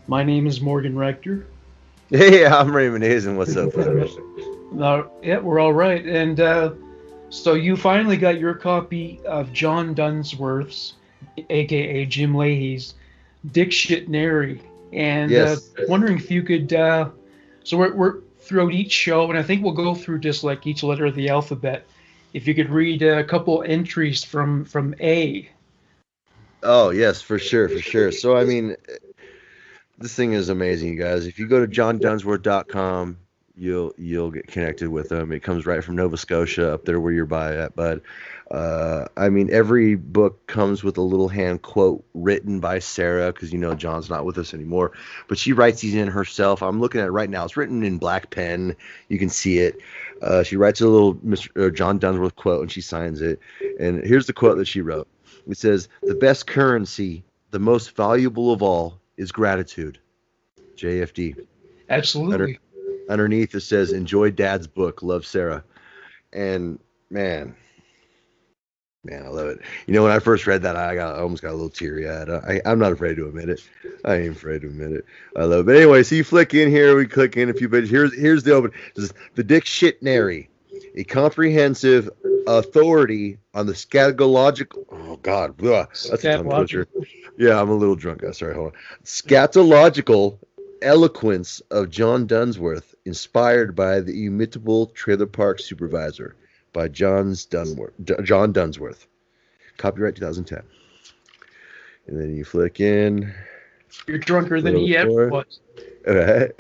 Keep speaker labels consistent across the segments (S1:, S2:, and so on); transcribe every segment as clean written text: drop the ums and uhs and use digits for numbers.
S1: My name is Morgan Rector.
S2: Hey, I'm Raymond Hazen. What's up, brother?
S1: Now, yeah, we're all right. And so you finally got your copy of John Dunsworth's, aka Jim Leahy's, Dicshitnary. And
S2: Yes.
S1: wondering if you could. So we're throughout each show, and I think we'll go through just like each letter of the alphabet. If you could read a couple entries from A.
S2: Oh, yes, for sure, for sure. So, I mean, this thing is amazing, you guys. If you go to johndunsworth.com, you'll get connected with them. It comes right from Nova Scotia, up there where you're by at, bud. I mean, every book comes with a little hand quote written by Sarah, because John's not with us anymore, but she writes these in herself. I'm looking at it right now. It's written in black pen. You can see it. She writes a little Mr. John Dunsworth quote, and she signs it. And here's the quote that she wrote. It says, "The best currency, the most valuable of all, is gratitude." JFD. Under,
S1: Absolutely.
S2: underneath it says, "Enjoy Dad's book. Love, Sarah." And man, man, I love it. When I first read that, I almost got a little teary eyed. I'm not afraid to admit it. I ain't afraid to admit it. I love it. But anyway, so you flick in here, we click in a few pages. Here's the open. This is the Dicshitnary, a comprehensive authority on the scatological. Oh God, that's a tongue twister.
S1: Scatological.
S2: Yeah, I'm a little drunk. Sorry, hold on. Scatological eloquence of John Dunsworth, inspired by the imitable trailer park supervisor, by John Dunsworth. Copyright 2010. And then you flick in.
S1: You're drunker
S2: A
S1: than
S2: little
S1: he ever
S2: more.
S1: was.
S2: All right.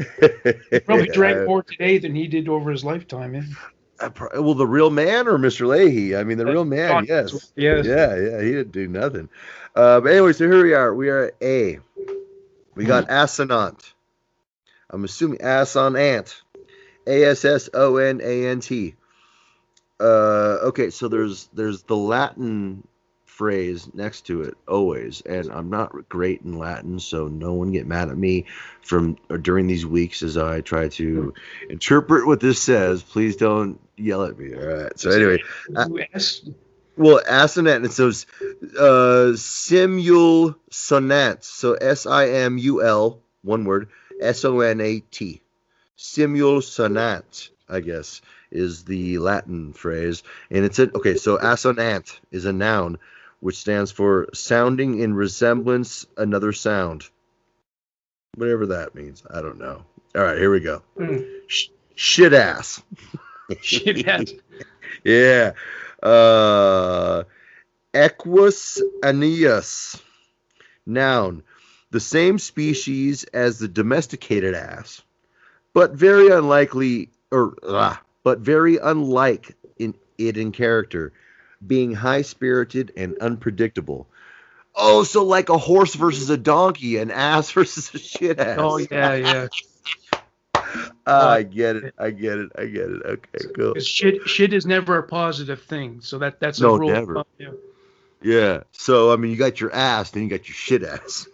S1: He probably drank more today than he did over his lifetime.
S2: Well, the real man or Mr. Leahy? I mean, the
S1: Uh,
S2: real man,
S1: John,
S2: yes.
S1: yes.
S2: Yeah, he didn't do nothing. But anyway, so here we are. We are at A. We got assonant. I'm assuming assonant. Assonant. Okay, so there's the Latin phrase next to it always, and I'm not great in Latin, so no one get mad at me from or during these weeks as I try to interpret what this says. Please don't yell at me. All right. So anyway,
S1: Yes.
S2: well, assonant. It says simul sonant. So Simul, one word, Sonat. Simul sonant, I guess, is the Latin phrase. And it's okay, so assonant is a noun which stands for sounding in resemblance another sound. Whatever that means. I don't know. All right, here we go. Shit ass.
S1: Shit ass.
S2: Yeah. Equus aeneas. Noun. The same species as the domesticated ass, but very unlikely but very unlike in character, being high-spirited and unpredictable. Oh, so like a horse versus a donkey, an ass versus a shit
S1: Oh
S2: ass.
S1: yeah, yeah.
S2: I get it. I get it. I get it. Okay, cool.
S1: 'Cause shit is never a positive thing. So that's a
S2: No,
S1: rule.
S2: never.
S1: Yeah,
S2: Yeah. So I mean, you got your ass, then you got your shit ass.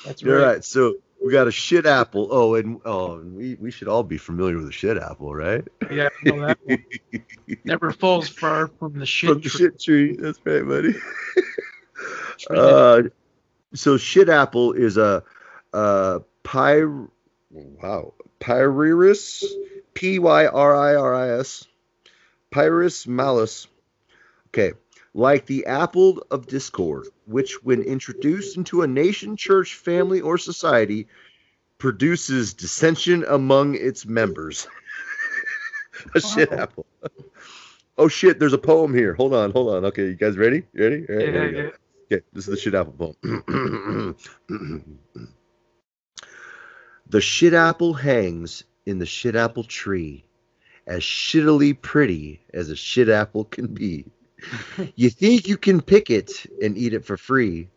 S1: that's
S2: All
S1: right.
S2: right. So we got a shit apple. And we should all be familiar with a shit apple, right?
S1: Yeah, I know that one. Never falls far from the
S2: From
S1: shit
S2: the
S1: tree.
S2: shit tree. That's right, buddy.
S1: Tree.
S2: Uh, so shit apple is a Pyrrhus, Pyrris, Pyrrhus malus. Okay, like the apple of discord, which, when introduced into a nation, church, family, or society, produces dissension among its members. A shit
S1: Wow.
S2: apple. Oh shit, there's a poem here. Hold on. Okay, you guys ready? You ready? All right, here
S1: Yeah,
S2: we go.
S1: yeah.
S2: Okay, this is the shit apple poem. The shit apple hangs in the shit apple tree, as shittily pretty as a shit apple can be. You think you can pick it and eat it for free?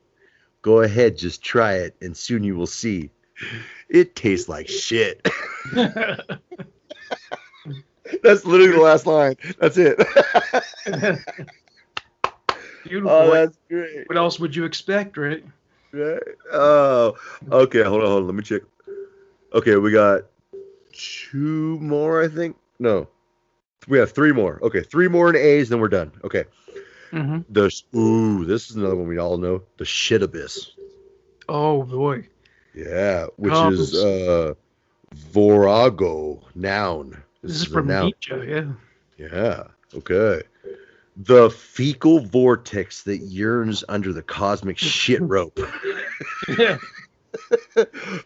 S2: Go ahead, just try it, and soon you will see. It tastes like shit. That's literally the last line. That's it.
S1: Beautiful.
S2: Oh, that's great.
S1: What else would you expect, right?
S2: Right? Oh, okay. Hold on. Let me check. Okay, we got two more, I think. No, we have three more. Okay, three more in A's, then we're done. Okay.
S1: Mm-hmm.
S2: This is another one we all know. The shit abyss.
S1: Oh boy.
S2: Yeah, which
S1: Oh,
S2: is Vorago, noun.
S1: this
S2: This
S1: is
S2: is a
S1: from
S2: noun.
S1: Nietzsche, yeah.
S2: Yeah, okay. The fecal vortex that yearns under the cosmic shit rope.
S1: Yeah.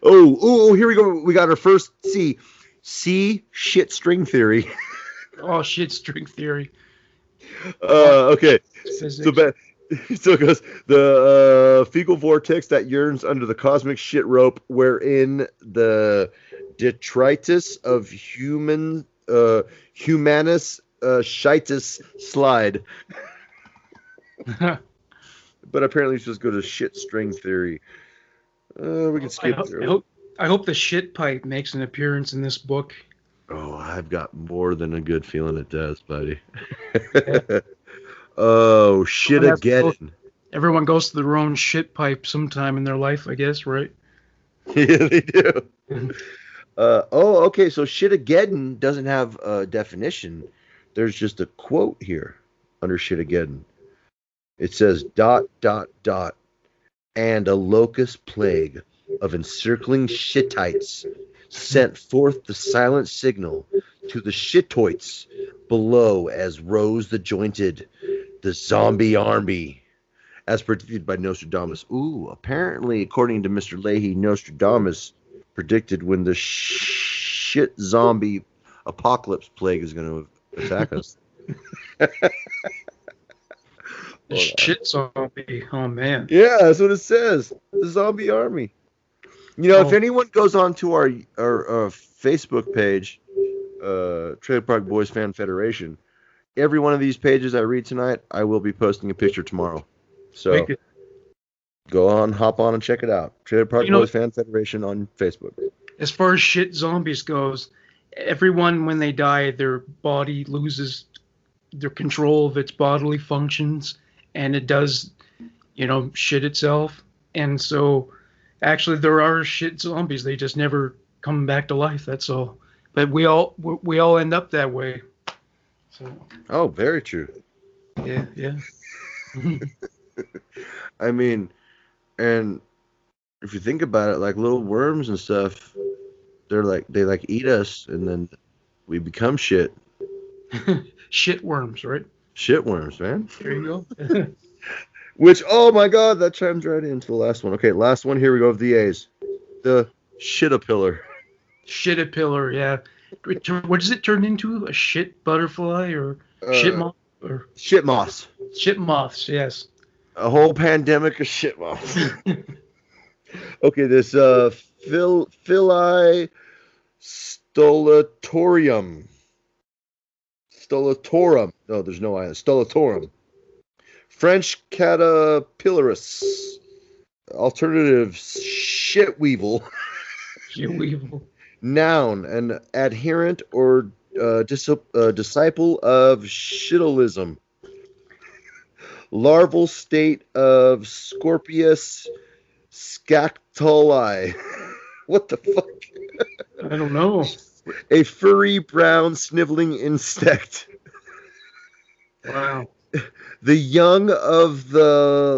S2: Oh, here we go. We got our first C. C, shit string theory.
S1: Oh shit, string theory.
S2: Okay. So,
S1: Physics.
S2: so it goes the fecal vortex that yearns under the cosmic shit rope, wherein the detritus of humanus shitus slide. But apparently, it's just go to shit string theory. We can skip through.
S1: I hope the shit pipe makes an appearance in this book.
S2: Oh, I've got more than a good feeling it does, buddy.
S1: Yeah.
S2: Oh, shit-ageddon.
S1: Everyone goes to their own shit pipe sometime in their life, I guess, right?
S2: Yeah, they do. Okay, so shit-ageddon doesn't have a definition. There's just a quote here under shit-ageddon. It says, ... and a locust plague of encircling shittites sent forth the silent signal to the shitoites below as rose the jointed, the zombie army, as predicted by Nostradamus. Ooh, apparently, according to Mr. Leahy, Nostradamus predicted when the shit zombie apocalypse plague is going to attack us.
S1: The shit zombie. Oh man.
S2: Yeah, that's what it says. The zombie army. You know, if anyone goes on to our Facebook page, Trailer Park Boys Fan Federation, every one of these pages I read tonight, I will be posting a picture tomorrow. So go on, hop on and check it out. Trailer Park Boys Fan Federation on Facebook.
S1: As far as shit zombies goes, everyone, when they die, their body loses their control of its bodily functions, and it does, shit itself. And so, actually, there are shit zombies. They just never come back to life. That's all. But we all end up that way. So.
S2: Oh, very true.
S1: Yeah.
S2: I mean, and if you think about it, like little worms and stuff, they eat us, and then we become shit.
S1: Shit worms, right?
S2: Shit worms, man.
S1: There you go.
S2: Which, oh my God, that chimes right into the last one. Okay, last one. Here we go with the A's. The shitapillar.
S1: Shitapillar, yeah. What does it turn into? A shit butterfly or shit moth? Or
S2: shit moths.
S1: Shit moths, yes.
S2: A whole pandemic of shit moths. Okay, this Phili stolatorium. Stolatorum. No, there's no I. Stolatorum. French caterpillaris. Alternative shitweevil.
S1: Shitweevil.
S2: Noun, an adherent or disciple of shitalism. Larval state of Scorpius scactoli. What the fuck?
S1: I don't know.
S2: A furry brown sniveling insect.
S1: Wow.
S2: The young of the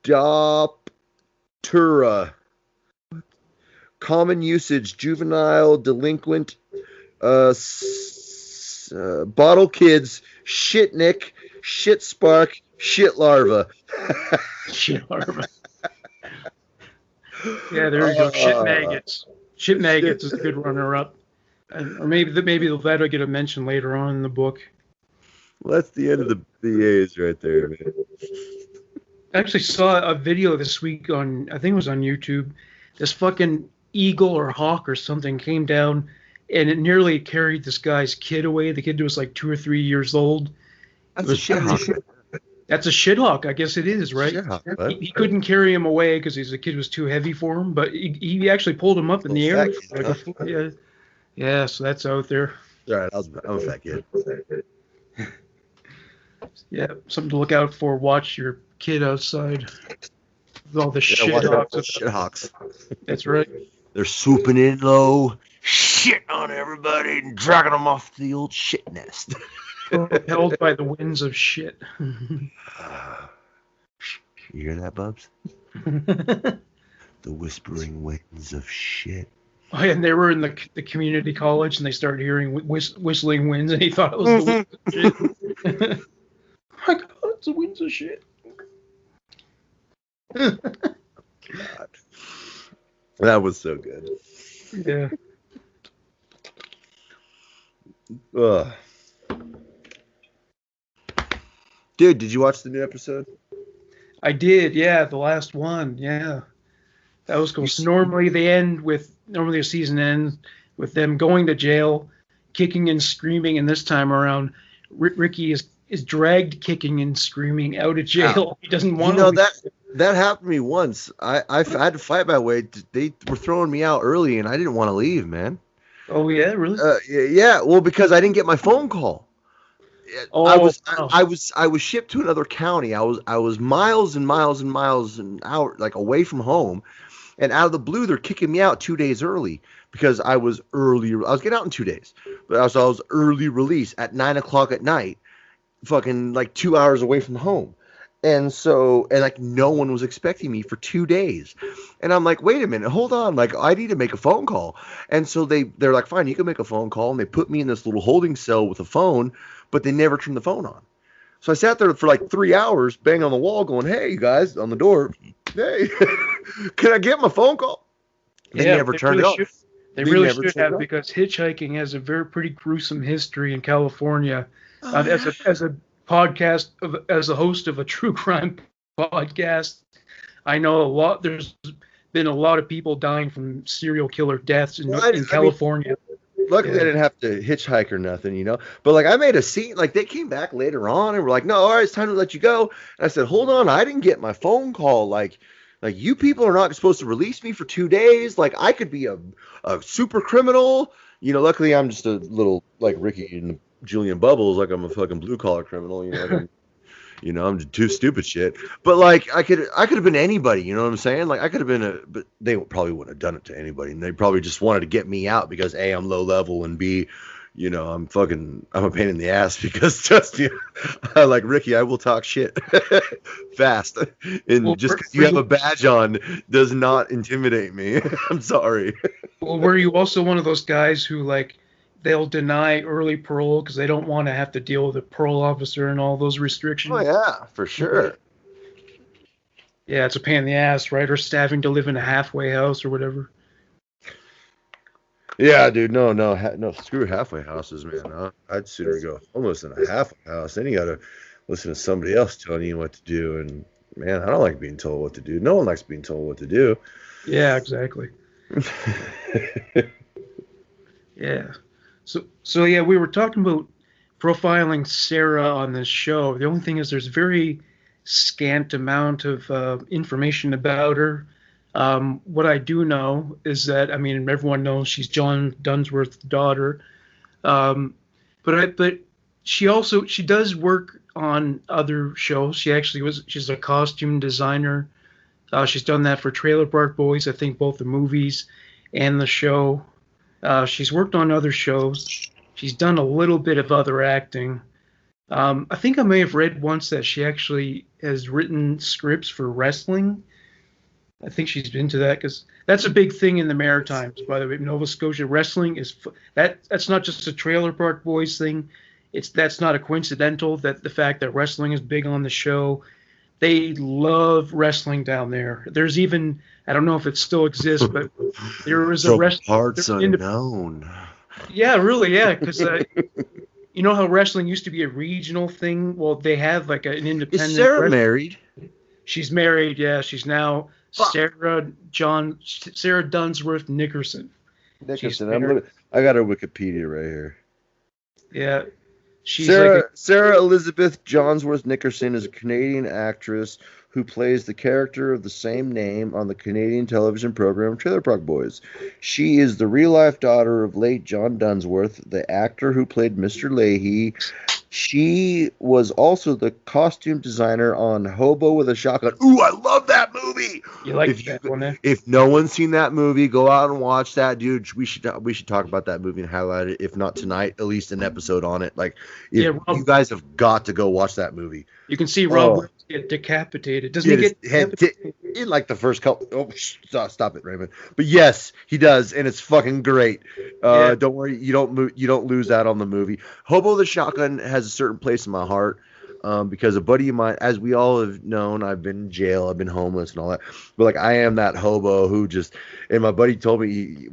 S2: Lepidoptera. Common usage, juvenile, delinquent, bottle kids, shitnik, shit spark, shit larva.
S1: Shit larva. Yeah, there you go. Shit maggots. Shit maggots is a good runner-up. Or maybe that'll get a mention later on in the book.
S2: Well, that's the end of the A's right there, man.
S1: I actually saw a video this week I think it was on YouTube. This fucking eagle or hawk or something came down, and it nearly carried this guy's kid away. The kid was like 2 or 3 years old.
S2: That's a shithawk.
S1: That's a shithawk. I guess it is, right? He couldn't carry him away because the kid was too heavy for him, but he actually pulled him up in the air. Yeah, so that's out there.
S2: All right, I'm a fat kid.
S1: Yeah, something to look out for. Watch your kid outside. With all the shithawks. That's right.
S2: They're swooping in low, shitting on everybody, and dragging them off the old shit nest.
S1: Held by the winds of shit.
S2: You hear that, Bubs? The whispering winds of shit.
S1: Oh, and they were in the community college, and they started hearing whistling winds, and he thought it was the winds of shit. My God, it's the winds of shit.
S2: God. That was so good.
S1: Yeah.
S2: Ugh. Dude, did you watch the new episode?
S1: I did, yeah, the last one, yeah. That was cool. So normally a season ends with them going to jail, kicking and screaming, and this time around, Ricky is dragged kicking and screaming out of jail. He doesn't want to.
S2: That happened to me once. I had to fight my way. They were throwing me out early, and I didn't want to leave, man.
S1: Oh yeah, really?
S2: Yeah. Well, because I didn't get my phone call.
S1: Oh,
S2: I was shipped to another county. I was miles and miles and miles an hour like away from home, and out of the blue they're kicking me out 2 days early because I was early. I was getting out in 2 days, but I was early release at 9:00 at night, fucking like 2 hours away from home. And like no one was expecting me for 2 days. And I'm like, wait a minute, hold on. Like I need to make a phone call. And so they're like, fine, you can make a phone call. And they put me in this little holding cell with a phone, but they never turned the phone on. So I sat there for like 3 hours, banging on the wall going, hey, you guys, on the door. Hey, can I get my phone call? They never turned it off.
S1: They really should have, because hitchhiking has a pretty gruesome history in California. As a podcast, as a host of a true crime podcast, I know a lot. There's been a lot of people dying from serial killer deaths in California.
S2: Luckily, I didn't have to hitchhike or nothing, you know. But like, I made a scene. Like, they came back later on and were like, "No, all right, it's time to let you go." And I said, "Hold on, I didn't get my phone call. Like you people are not supposed to release me for 2 days. Like, I could be a super criminal, you know. Luckily, I'm just a little like Ricky and Julian Bubbles. Like, I'm a fucking blue collar criminal, you know." I'm too stupid shit. But like, I could have been anybody, you know what I'm saying? Like, I could have been but they probably wouldn't have done it to anybody. And they probably just wanted to get me out because A, I'm low level, and B, you know, I'm a pain in the ass because just, you know, like Ricky, I will talk shit fast. And just because you have a badge on does not intimidate me. I'm sorry.
S1: Well, were you also one of those guys who, like, they'll deny early parole because they don't want to have to deal with a parole officer and all those restrictions?
S2: Oh, yeah, for sure.
S1: Yeah, it's a pain in the ass, right? Or having to live in a halfway house or whatever.
S2: Yeah, dude, no, screw halfway houses, man. I'd sooner go homeless than a halfway house. Then you got to listen to somebody else telling you what to do. And, man, I don't like being told what to do. No one likes being told what to do.
S1: Yeah, exactly. Yeah. So yeah, we were talking about profiling Sarah on this show. The only thing is there's very scant amount of information about her. What I do know is that, I mean, everyone knows she's John Dunsworth's daughter. But she does work on other shows. She's a costume designer. She's done that for Trailer Park Boys, I think both the movies and the show. She's worked on other shows. She's done a little bit of other acting. I think I may have read once that she actually has written scripts for wrestling. I think she's been to that because that's a big thing in the Maritimes, by the way. Nova Scotia wrestling that's not just a Trailer Park Boys thing. That's not a coincidental, that the fact that wrestling is big on the show. They love wrestling down there. There's even, I don't know if it still exists, but there was a wrestling.
S2: Parts unknown.
S1: Yeah, really, yeah, because you know how wrestling used to be a regional thing? Well, they have like an independent.
S2: Is Sarah married?
S1: She's married, yeah. She's now Sarah Dunsworth Nickerson.
S2: I got her Wikipedia right here.
S1: Yeah.
S2: Sarah Elizabeth Johnsworth Nickerson is a Canadian actress who plays the character of the same name on the Canadian television program Trailer Park Boys. She is the real-life daughter of late John Dunsworth, the actor who played Mr. Leahy. She was also the costume designer on Hobo with a Shotgun. Ooh, I love that movie! movie.
S1: You like that one, eh?
S2: If no one's seen that movie, go out and watch that, dude. We should talk about that movie and highlight it. If not tonight, at least an episode on it. Like, if you guys have got to go watch that movie.
S1: You can see Rob Wells get decapitated. Doesn't he get
S2: decapitated in like the first couple? Oh, stop it, Raymond. But yes, he does, and it's fucking great. Don't worry, you don't lose out on the movie. Hobo the Shotgun has a certain place in my heart. Because a buddy of mine, as we all have known, I've been in jail, I've been homeless and all that. But like, I am that hobo who just, and my buddy told me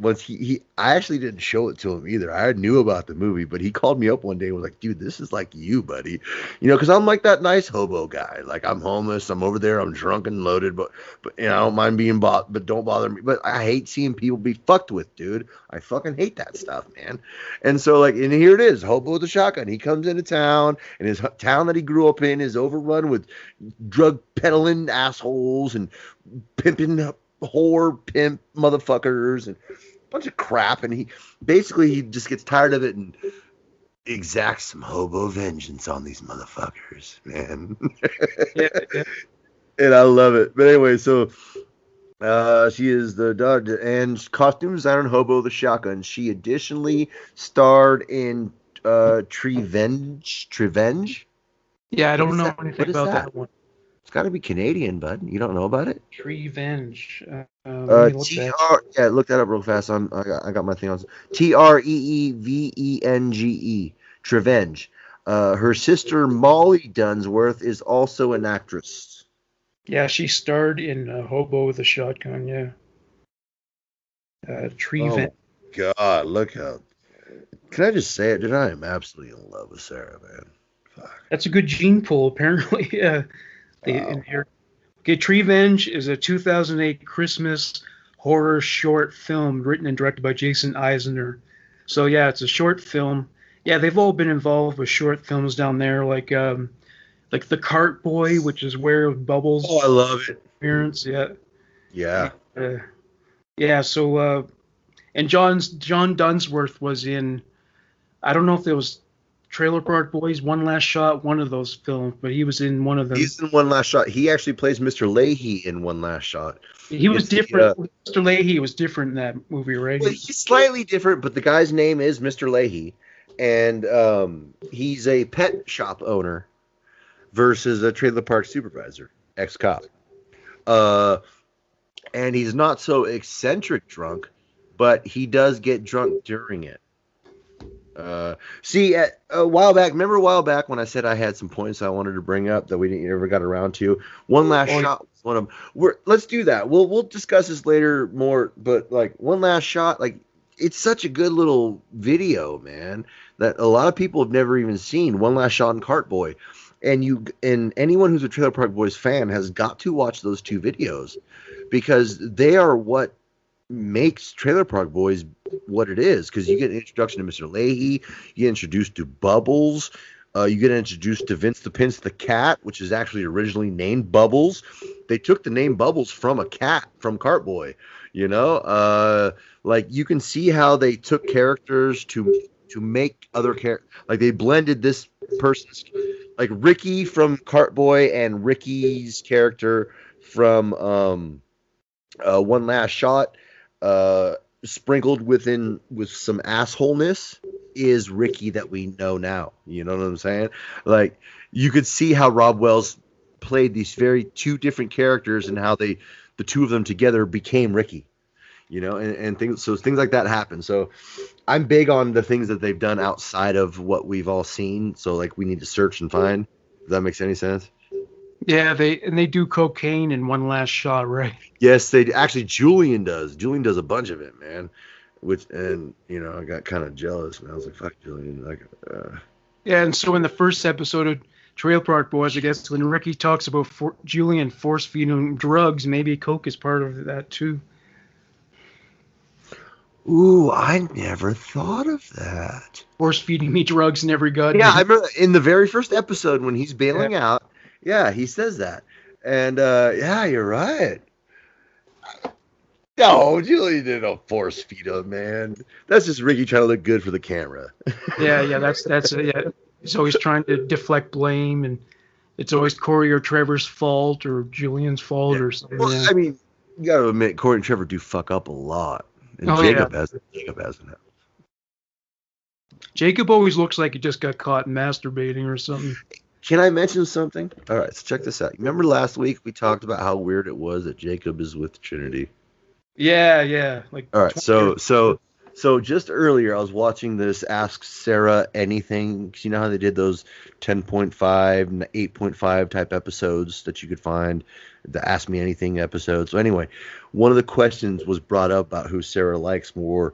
S2: I actually didn't show it to him either. I knew about the movie, but he called me up one day and was like, dude, this is like you, buddy. You know, because I'm like that nice hobo guy. Like, I'm homeless, I'm over there, I'm drunk and loaded, but you know, I don't mind being bought, but don't bother me. But I hate seeing people be fucked with, dude. I fucking hate that stuff, man. And so like, and here it is, Hobo with the Shotgun. He comes into town, and his town that he grew up in is overrun with drug peddling assholes and pimping whore pimp motherfuckers and a bunch of crap, and he just gets tired of it and exacts some hobo vengeance on these motherfuckers, man. Yeah. And I love it. But anyway, so she is the daughter and costume designer in Hobo the Shotgun. She additionally starred in Trevenge.
S1: Yeah, I don't know anything about that one.
S2: It's got to be Canadian, bud. You don't know about it?
S1: Trevenge.
S2: Look that up real fast. I got my thing on. Trevenge. Trevenge. Her sister Molly Dunsworth is also an actress.
S1: Yeah, she starred in Hobo with a Shotgun. Yeah. Trevenge.
S2: Oh God, look how. Can I just say it, dude? I am absolutely in love with Sarah, man. Fuck.
S1: That's a good gene pool, apparently. In here. Okay, Trevenge is a 2008 Christmas horror short film written and directed by Jason Eisner. So yeah, it's a short film. Yeah, they've all been involved with short films down there, like The Cart Boy, which is where Bubbles.
S2: Oh, I love it.
S1: Appearance, yeah.
S2: Yeah.
S1: Yeah. So, and John Dunsworth was in. I don't know if it was Trailer Park Boys, One Last Shot, one of those films, but he was in one of them.
S2: He's in One Last Shot. He actually plays Mr. Leahy in One Last Shot.
S1: He was different. Mr. Leahy was different in that movie, right?
S2: Well, he's slightly different, but the guy's name is Mr. Leahy, and he's a pet shop owner versus a trailer park supervisor, ex-cop. And he's not so eccentric drunk, but he does get drunk during it. See, a while back when I said I had some points I wanted to bring up that we never got around to? One Last Shot was one of them. Let's do that. We'll discuss this later more, but like One Last Shot, like it's such a good little video, man, that a lot of people have never even seen. One Last Shot and Cart Boy. And anyone who's a Trailer Park Boys fan has got to watch those two videos because they are what makes Trailer Park Boys what it is, because you get an introduction to Mr. Leahy, you get introduced to Bubbles, you get introduced to Vince the Pince the cat, which is actually originally named Bubbles. They took the name Bubbles from a cat from Cartboy, you know. Like you can see how they took characters to make other characters, like they blended this person's, like Ricky from Cartboy and Ricky's character from One Last Shot, sprinkled with some assholeness is Ricky that we know now. You know what I'm saying? Like you could see how Rob Wells played these two different characters and how the two of them together became Ricky. You know, and things like that happen. So I'm big on the things that they've done outside of what we've all seen. So like we need to search and find. If that makes any sense?
S1: Yeah, they do cocaine in One Last Shot, right?
S2: Yes, they actually. Julian does. Julian does a bunch of it, man. And you know, I got kind of jealous, man. I was like, "Fuck Julian!" Like,
S1: Yeah, and so in the first episode of Trailer Park Boys, I guess when Ricky talks about Julian force feeding him drugs, maybe coke is part of that too.
S2: Ooh, I never thought of that.
S1: Force feeding me drugs, never got.
S2: Yeah, I remember in the very first episode when he's bailing out. Yeah, he says that. And, yeah, you're right. No, Julie didn't force feed him, man. That's just Ricky trying to look good for the camera.
S1: Yeah, that's yeah. So he's trying to deflect blame, and it's always Corey or Trevor's fault or Julian's fault or something.
S2: Well,
S1: Yeah.
S2: I mean, you got to admit, Corey and Trevor do fuck up a lot, and
S1: Oh,
S2: Jacob
S1: yeah.
S2: hasn't.
S1: Jacob always looks like he just got caught masturbating or something.
S2: Can I mention something? All right, so check this out. Remember last week we talked about how weird it was that Jacob is with Trinity?
S1: Yeah. Like.
S2: All right,
S1: 20 years.
S2: so just earlier I was watching this Ask Sarah Anything. 'Cause you know how they did those 10.5 and 8.5 type episodes that you could find, the Ask Me Anything episodes. So anyway, one of the questions was brought up about who Sarah likes more,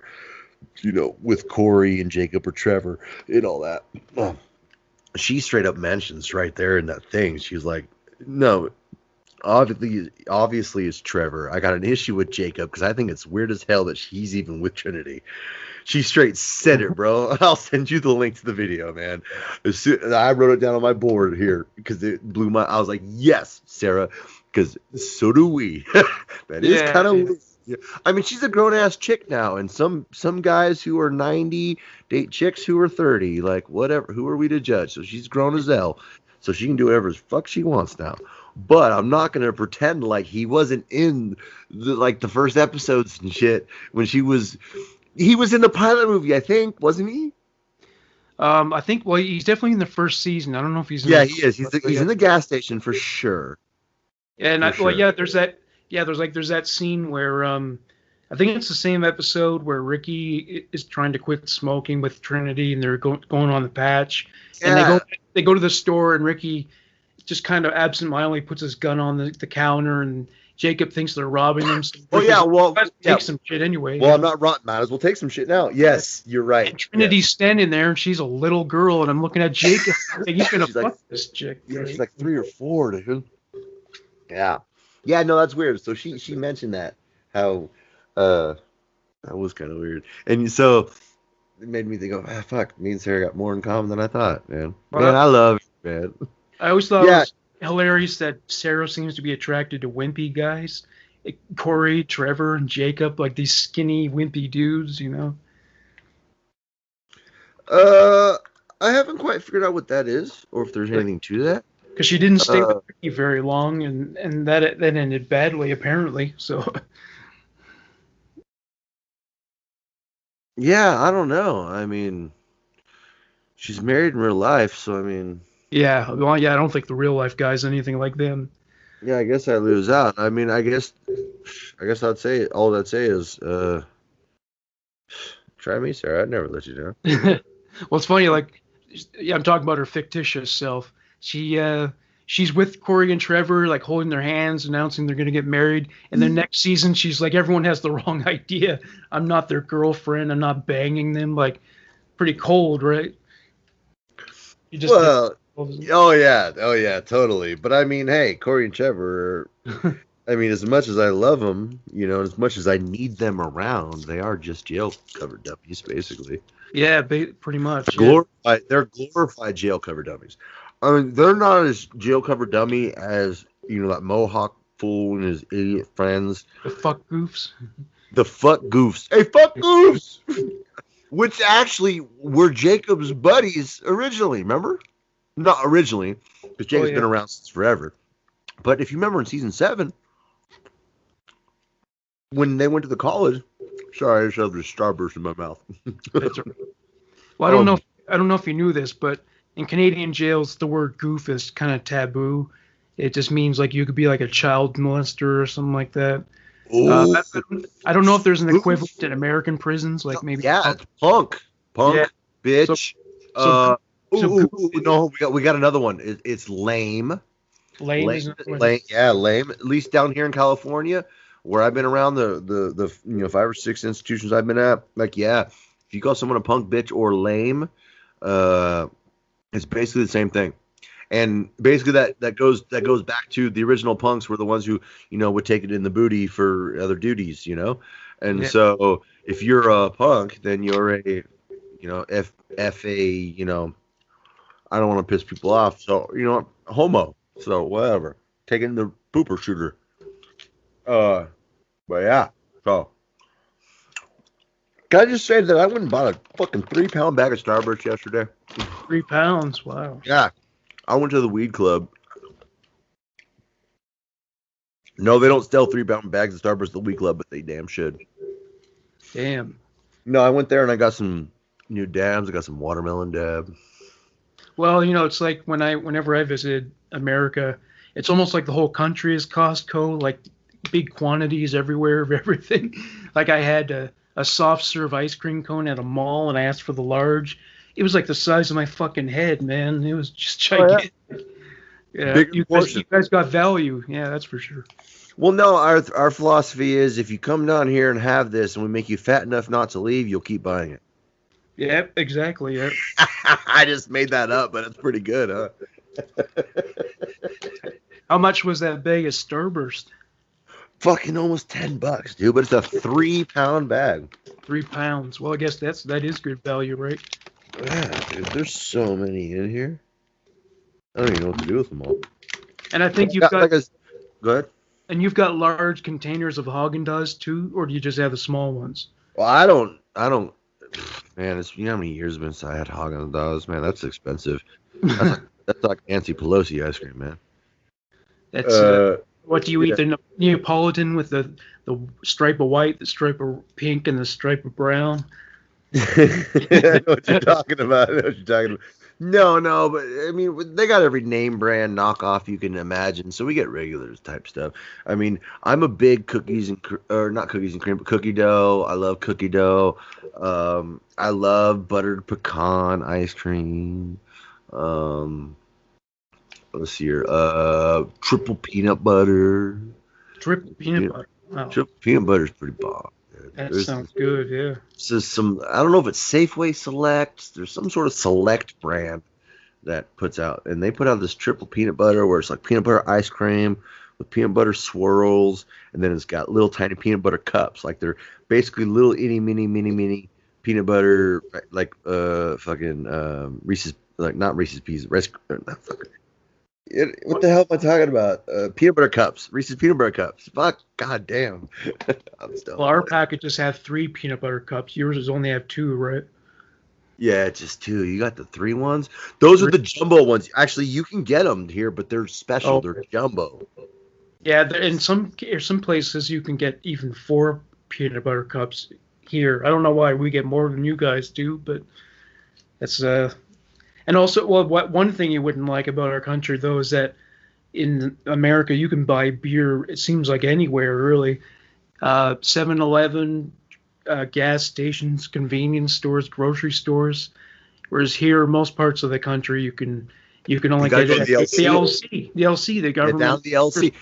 S2: with Corey and Jacob or Trevor and all that. She straight up mentions right there in that thing. She's like, no, obviously it's Trevor. I got an issue with Jacob because I think it's weird as hell that he's even with Trinity. She straight said it, bro. I'll send you the link to the video, man. I wrote it down on my board here because it blew my. I was like, yes, Sarah, because so do we. That is kind of weird. Yeah. I mean, she's a grown-ass chick now, and some guys who are 90 date chicks who are 30. Like, whatever. Who are we to judge? So she's grown as hell, so she can do whatever the fuck she wants now. But I'm not going to pretend like he wasn't in the first episodes and shit when he was in the pilot movie, I think, wasn't he?
S1: I think. Well, he's definitely in the first season. I don't know if he's.
S2: Yeah, he is. He's in the gas station for sure.
S1: And there's that. Yeah, there's that scene where I think it's the same episode where Ricky is trying to quit smoking with Trinity, and they're going on the patch, and they go to the store, and Ricky just kind of absentmindedly puts his gun on the counter, and Jacob thinks they're robbing him. So take some shit anyway.
S2: Well, I'm not rotten. Might as well take some shit now. Yes, you're right.
S1: And Trinity's standing there, and she's a little girl, and I'm looking at Jacob. He's gonna fuck this chick.
S2: Yeah, she's like 3 or 4, dude. Yeah. Yeah, no, that's weird. So she mentioned that, how that was kind of weird. And so it made me think, fuck, me and Sarah got more in common than I thought, man. Man, I love it, man.
S1: I always thought it was hilarious that Sarah seems to be attracted to wimpy guys. Corey, Trevor, and Jacob, like these skinny, wimpy dudes,
S2: I haven't quite figured out what that is, or if there's anything to that.
S1: Because she didn't stay with Ricky very long, and that ended badly, apparently. So.
S2: Yeah, I don't know. I mean, she's married in real life, so I mean.
S1: Yeah, well, yeah, I don't think the real life guy's anything like them.
S2: Yeah, I guess I lose out. I mean, I guess I'd say all I'd say is, try me, Sarah. I'd never let you down.
S1: Well, it's funny. Like, yeah, I'm talking about her fictitious self. She's with Corey and Trevor, like holding their hands, announcing they're going to get married. And then next season, she's like, everyone has the wrong idea. I'm not their girlfriend. I'm not banging them. Like, pretty cold, right?
S2: Oh yeah, totally. But I mean, hey, Corey and Trevor, I mean, as much as I love them, as much as I need them around, they are just jail-covered dummies, basically.
S1: Yeah, pretty much.
S2: They're glorified jail-covered dummies. I mean, they're not as jail-covered dummy as, that Mohawk fool and his idiot friends.
S1: The fuck goofs.
S2: The fuck goofs. Hey, fuck goofs! Which actually were Jacob's buddies originally, remember? Not originally, because Jacob's been around since forever. But if you remember in season 7, when they went to the college, sorry, I just have this Starburst in my mouth.
S1: That's right. Well, I don't know if you knew this, but in Canadian jails, the word goof is kind of taboo. It just means like you could be like a child molester or something like that. I don't know if there's an equivalent in American prisons, like maybe.
S2: Yeah, it's punk, bitch. No, we got another one. It's lame. Lame. Lame. At least down here in California, where I've been around the 5 or 6 institutions I've been at, like, yeah, if you call someone a punk, bitch, or lame, it's basically the same thing. And basically that goes back to the original punks were the ones who, would take it in the booty for other duties, And so if you're a punk, then you're a, I don't want to piss people off. So, homo. So whatever. Taking the pooper shooter. But yeah. So can I just say that I went and bought a fucking 3-pound bag of Starburst yesterday?
S1: 3 pounds. Wow.
S2: Yeah. I went to the weed club No, they don't sell 3-pound bags of Starburst at the Week Club, but they damn should.
S1: Damn.
S2: No, I went there and I got some new dabs. I got some watermelon dab.
S1: Well, it's like whenever I visited America, it's almost like the whole country is Costco, like big quantities everywhere of everything. Like I had a soft serve ice cream cone at a mall, and I asked for the large. It was like the size of my fucking head, man. It was just gigantic. Yeah,
S2: Bigger
S1: you
S2: portion.
S1: guys got value. Yeah, that's for sure.
S2: Well, no, our philosophy is if you come down here and have this and we make you fat enough not to leave, you'll keep buying it.
S1: Yep, exactly. Yep.
S2: I just made that up, but it's pretty good, huh?
S1: How much was that bag of Starburst?
S2: Fucking almost $10, dude. But it's a 3-pound bag.
S1: 3 pounds. Well, I guess that is good value, right?
S2: Yeah, dude. There's so many in here. I don't even know what to do with them all.
S1: And I think
S2: Go ahead.
S1: And you've got large containers of Haagen-Dazs too, or do you just have the small ones?
S2: Well, I don't. Man, you know how many years it's been since I had Haagen-Dazs? Man, that's expensive. That's like Nancy Pelosi ice cream, man.
S1: That's what do you eat? The Neapolitan with the stripe of white, the stripe of pink, and the stripe of brown.
S2: I know what you're talking about. No, but I mean, they got every name brand knockoff you can imagine, so we get regulars type stuff. I mean, I'm a big not cookies and cream, but cookie dough. I love cookie dough. I love buttered pecan ice cream. Let's see here. Triple peanut butter.
S1: Triple peanut butter. Wow.
S2: Triple peanut butter is pretty bomb.
S1: That sounds good, yeah.
S2: So I don't know if it's Safeway Select. There's some sort of Select brand that puts out, and they put out this triple peanut butter where it's like peanut butter ice cream with peanut butter swirls, and then it's got little tiny peanut butter cups. Like they're basically little itty mini peanut butter, like Reese's, like not Reese's Pieces, what the hell am I talking about? Peanut butter cups. Reese's peanut butter cups. Fuck. God damn.
S1: Well, our packages have 3 peanut butter cups. Yours only have 2, right?
S2: Yeah, just 2. You got the 3 ones? Those are the jumbo ones. Actually, you can get them here, but they're special. Oh. They're jumbo.
S1: Yeah, in some places you can get even 4 peanut butter cups here. I don't know why we get more than you guys do, but that's And also, well, one thing you wouldn't like about our country, though, is that in America you can buy beer, it seems like anywhere, really. 7-Eleven, gas stations, convenience stores, grocery stores. Whereas here, most parts of the country, you can only get it at the LC. The LC, the government.
S2: Down the LC.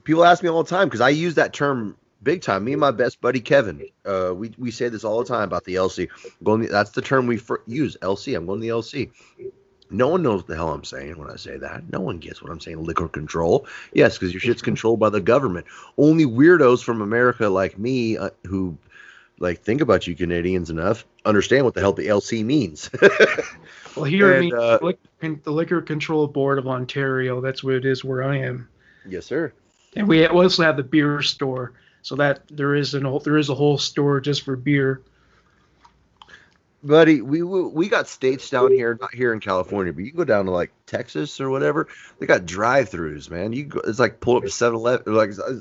S2: People ask me all the time, because I use that term big time. Me and my best buddy Kevin, we say this all the time about the LC. That's the term we use, LC. I'm going to the LC. No one knows what the hell I'm saying when I say that. No one gets what I'm saying. Liquor control. Yes, because your shit's controlled by the government. Only weirdos from America like me who think about you Canadians enough understand what the hell the LC means.
S1: Well, here it means the Liquor Control Board of Ontario. That's what it is where I am.
S2: Yes, sir.
S1: And we also have the beer store. So that there is a whole store just for beer.
S2: Buddy, we got states down here, not here in California, but you can go down to like Texas or whatever. They got drive-throughs, man. It's like pull up to 7-Eleven,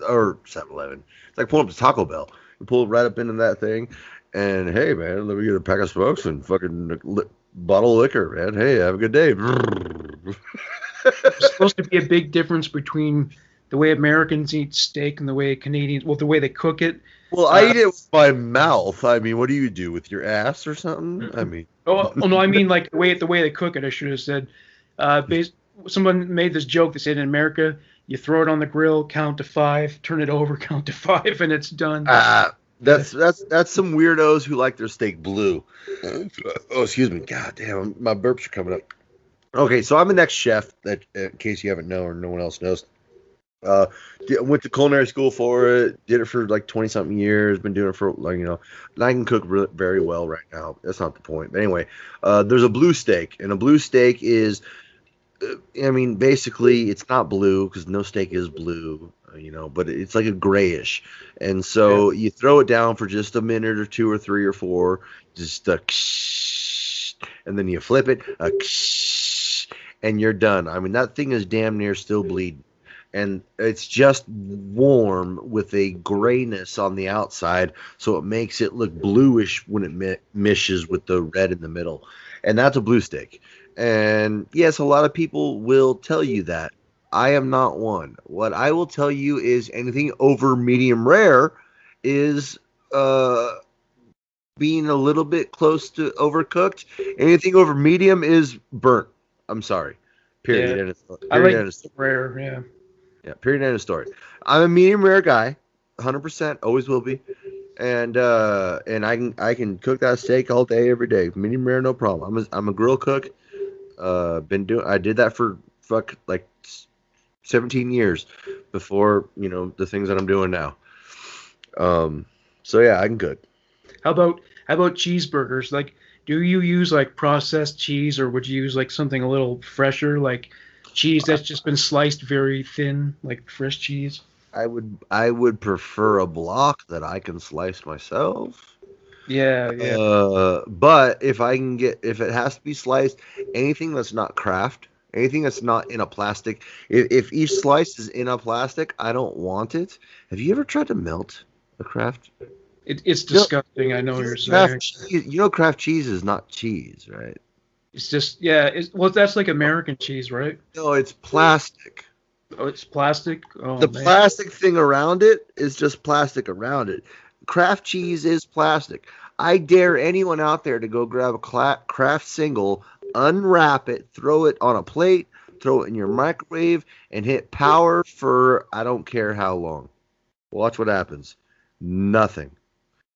S2: or 7-Eleven. It's like pulling up to Taco Bell. You pull right up into that thing, and hey, man, let me get a pack of smokes and fucking bottle of liquor, man. Hey, have a good day.
S1: There's supposed to be a big difference between the way Americans eat steak and the way Canadians, the way they cook it.
S2: Well, I eat it with my mouth. I mean, what do you do with your ass or something? I mean,
S1: no, I mean like the way they cook it. I should have said. Someone made this joke. They said in America, you throw it on the grill, count to 5, turn it over, count to 5, and it's done.
S2: That's some weirdos who like their steak blue. Oh, excuse me. God damn, my burps are coming up. Okay, so I'm an ex-chef. That, in case you haven't known or no one else knows. Went to culinary school for it. Did it for like 20-something years. Been doing it for and I can cook very well right now. That's not the point. But anyway, there's a blue steak, and a blue steak is, basically it's not blue because no steak is blue, but it's like a grayish. And so you throw it down for just a minute or 2 or 3 or 4, just and then you flip it, and you're done. That thing is damn near still bleeding. and it's just warm with a grayness on the outside, so it makes it look bluish when it mishes with the red in the middle, and that's a blue steak. And yes, a lot of people will tell you that. I am not one. What I will tell you is anything over medium rare is being a little bit close to overcooked. Anything over medium is burnt. I'm sorry. Period.
S1: Yeah.
S2: End of story.
S1: I
S2: Period.
S1: like
S2: End of story.
S1: rare. Yeah.
S2: Yeah. Period. End of story. I'm a medium rare guy, 100%. Always will be. And I can cook that steak all day, every day. Medium rare, no problem. I'm a grill cook. I did that for like 17 years before the things that I'm doing now. So yeah, I can cook.
S1: How about cheeseburgers? Like, do you use like processed cheese, or would you use like something a little fresher, like cheese that's just been sliced very thin, like fresh cheese?
S2: I would prefer a block that I can slice myself.
S1: Yeah, yeah.
S2: But if it has to be sliced, anything that's not Kraft, anything that's not in a plastic, if each slice is in a plastic, I don't want it. Have you ever tried to melt a Kraft?
S1: It's disgusting. I know what you're saying.
S2: Kraft cheese is not cheese, right?
S1: It's just, yeah. Well, that's like American cheese, right?
S2: No, it's plastic.
S1: Oh, it's plastic. Oh,
S2: The
S1: man.
S2: plastic thing around it is just plastic around it. Kraft cheese is plastic. I dare anyone out there to go grab a Kraft single, unwrap it, throw it on a plate, throw it in your microwave, and hit power for I don't care how long. Watch what happens. Nothing.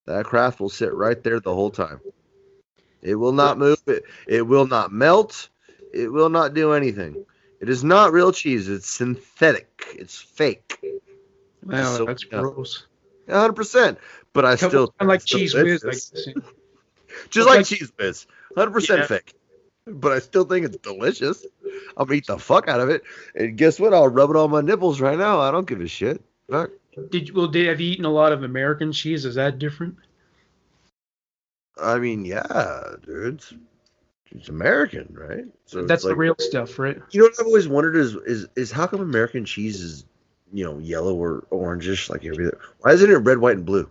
S2: That Kraft will sit right there the whole time. It will not move. It will not melt. It will not do anything. It is not real cheese. It's synthetic. It's fake.
S1: Wow,
S2: So-
S1: that's gross.
S2: 100%. But I
S1: Kind
S2: still
S1: of like cheese whiz.
S2: delicious.
S1: Like,
S2: Just like cheese whiz. 100%
S1: Yeah.
S2: fake. But I still think it's delicious. I'm gonna eat the fuck out of it. And guess what? I'll rub it on my nipples right now. I don't give a shit. Fuck.
S1: have you eaten a lot of American cheese? Is that different?
S2: I mean, yeah, dude. It's American, right? So
S1: That's
S2: it's
S1: the real stuff, right?
S2: You know what I've always wondered is how come American cheese is yellow or orangish like everything? Why isn't it red, white, and blue?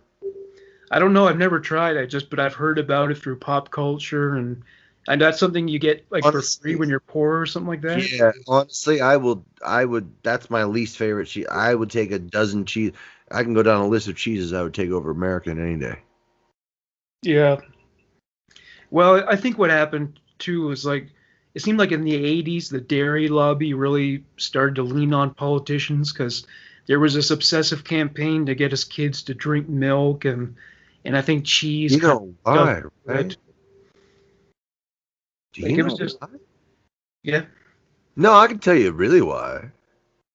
S1: I don't know. I've never tried. But I've heard about it through pop culture, and that's something you get like for free when you're poor or something like that.
S2: Yeah, honestly, I would. That's my least favorite cheese. I would take a dozen cheese. I can go down a list of cheeses I would take over American any day.
S1: Yeah. Well, I think what happened too was like it seemed like in the 80s the dairy lobby really started to lean on politicians because there was this obsessive campaign to get us kids to drink milk and I think cheese.
S2: You know why, right? Do
S1: Like,
S2: you
S1: it was
S2: know
S1: just-
S2: why?
S1: Yeah.
S2: No, I can tell you really why.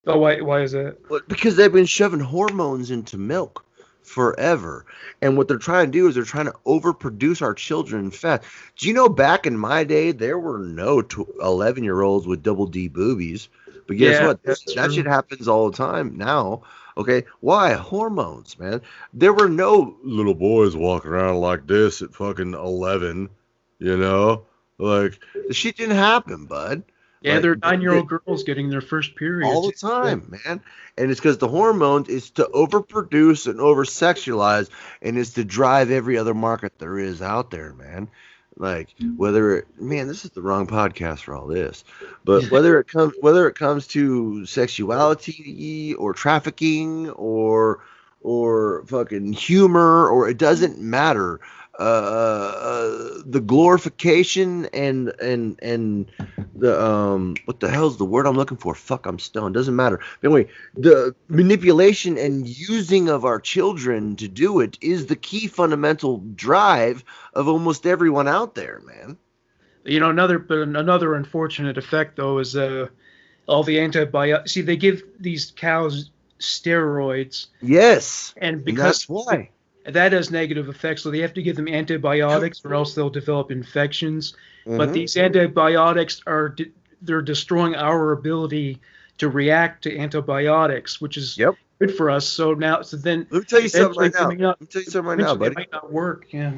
S1: Oh, why is that?
S2: Well, because they've been shoving hormones into milk forever. And what they're trying to do is they're trying to overproduce our children fat. Do you know back in my day, there were no 11-year-olds with double D boobies? But guess
S1: Yeah,
S2: what?
S1: that's
S2: That
S1: true.
S2: shit happens all the time now. Okay? Why? Hormones, man. There were no little boys walking around like this at fucking 11, you know? Like, the shit didn't happen, bud.
S1: Yeah,
S2: Like,
S1: they're 9-year-old girls getting their first period.
S2: all the time, man. And it's because the hormones is to overproduce and over-sexualize, and it's to drive every other market there is out there, man. Like this is the wrong podcast for all this, but whether it comes to sexuality or trafficking or fucking humor, or it doesn't matter. The glorification and the what the hell's the word I'm looking for? Fuck, I'm stoned. Doesn't matter. But anyway, the manipulation and using of our children to do it is the key fundamental drive of almost everyone out there, man.
S1: You know, another unfortunate effect though is all the antibiotics. See, they give these cows steroids,
S2: Yes,
S1: and
S2: that's
S1: because
S2: why.
S1: that has negative effects, so they have to give them antibiotics, or else they'll develop infections. But
S2: Mhm.
S1: these antibiotics they're destroying our ability to react to antibiotics, which is
S2: Yep.
S1: good for us. So then
S2: Let me tell you something
S1: eventually
S2: right now.
S1: coming up,
S2: Let me tell you something right now,
S1: eventually
S2: buddy.
S1: it might not work. Yeah.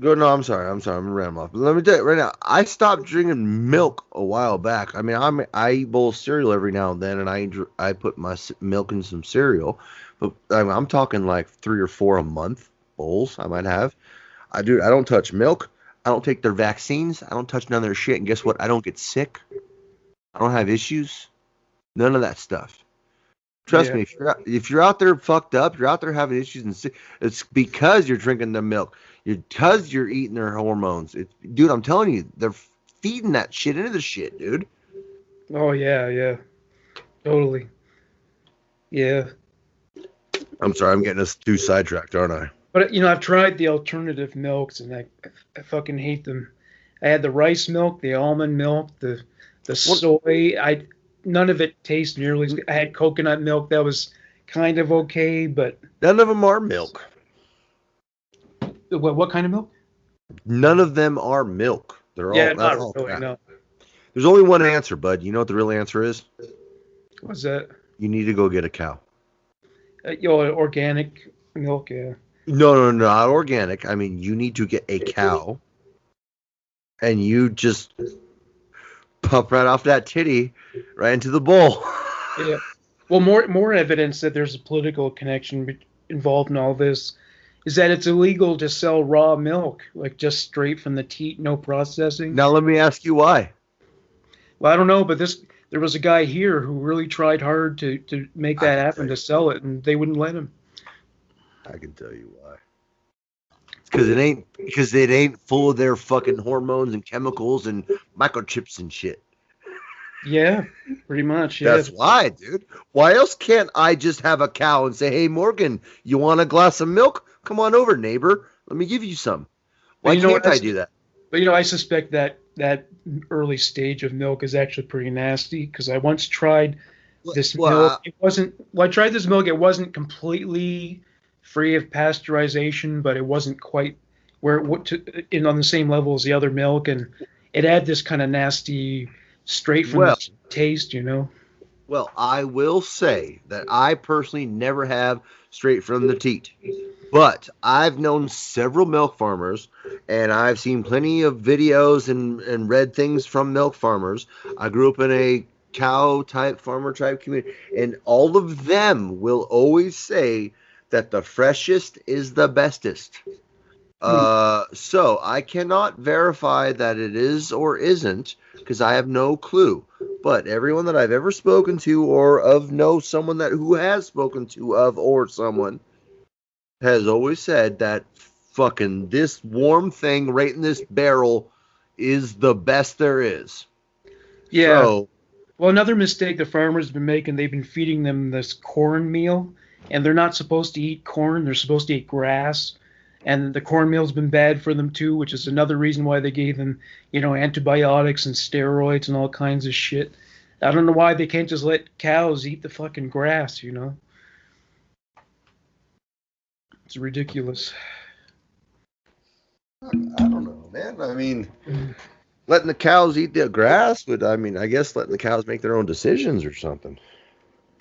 S2: Go. No, I'm sorry. I'm rambling off. But let me tell you right now. I stopped drinking milk a while back. I mean, I eat bowl of cereal every now and then, and I put my milk in some cereal. But I'm talking like 3 or 4 a month bowls. I might have. I do. I don't touch milk. I don't take their vaccines. I don't touch none of their shit. And guess what? I don't get sick. I don't have issues. None of that stuff. Trust
S1: Yeah.
S2: me, if you're out there fucked up, you're out there having issues, and sick, it's because you're drinking the milk. Because you're eating their hormones. Dude, I'm telling you, they're feeding that shit into the shit, dude.
S1: Oh yeah, yeah, totally. Yeah.
S2: I'm sorry, I'm getting us too sidetracked, aren't I?
S1: But I've tried the alternative milks, and I fucking hate them. I had the rice milk, the almond milk, the
S2: What?
S1: soy. I None of it tastes nearly as good. I had coconut milk that was kind of okay, but
S2: None of them are milk.
S1: what kind of milk?
S2: None of them are milk.
S1: Yeah,
S2: That's
S1: not
S2: all
S1: really.
S2: crap.
S1: No.
S2: There's only one answer, bud. You know what the real answer is?
S1: What's that?
S2: You need to go get a cow.
S1: Organic milk. Yeah.
S2: No, not organic. I mean, you need to get a cow, and you just pump right off that titty right into the bowl.
S1: Yeah. Well, more evidence that there's a political connection involved in all this is that it's illegal to sell raw milk, like just straight from the teat, no processing.
S2: Now let me ask you why.
S1: Well, I don't know, but there was a guy here who really tried hard to make that happen, to sell it, and they wouldn't let him.
S2: I can tell you why. It's because it ain't full of their fucking hormones and chemicals and microchips and shit.
S1: Yeah, pretty much. Yeah.
S2: That's why, dude. Why else can't I just have a cow and say, "Hey, Morgan, you want a glass of milk? Come on over, neighbor. Let me give you some." Why can't I do that?
S1: But I suspect that early stage of milk is actually pretty nasty, because I once tried this milk. It wasn't. Well, I tried this milk. It wasn't completely free of pasteurization, but it wasn't quite on the same level as the other milk, and it had this kind of nasty, straight from the taste.
S2: Well, I will say that I personally never have straight from the teat. But I've known several milk farmers, and I've seen plenty of videos and read things from milk farmers. I grew up in a cow type farmer type community, and all of them will always say that the freshest is the bestest. So I cannot verify that it is or isn't, because I have no clue. But everyone that I've ever spoken to, or someone who has spoken to or someone, has always said that fucking this warm thing right in this barrel is the best there is.
S1: Yeah.
S2: So,
S1: well, another mistake the farmers have been making, they've been feeding them this cornmeal, and they're not supposed to eat corn. They're supposed to eat grass. And the cornmeal's been bad for them too, which is another reason why they gave them, antibiotics and steroids and all kinds of shit. I don't know why they can't just let cows eat the fucking grass. It's ridiculous.
S2: I don't know, man. I mean, letting the cows eat the grass would, I guess letting the cows make their own decisions or something.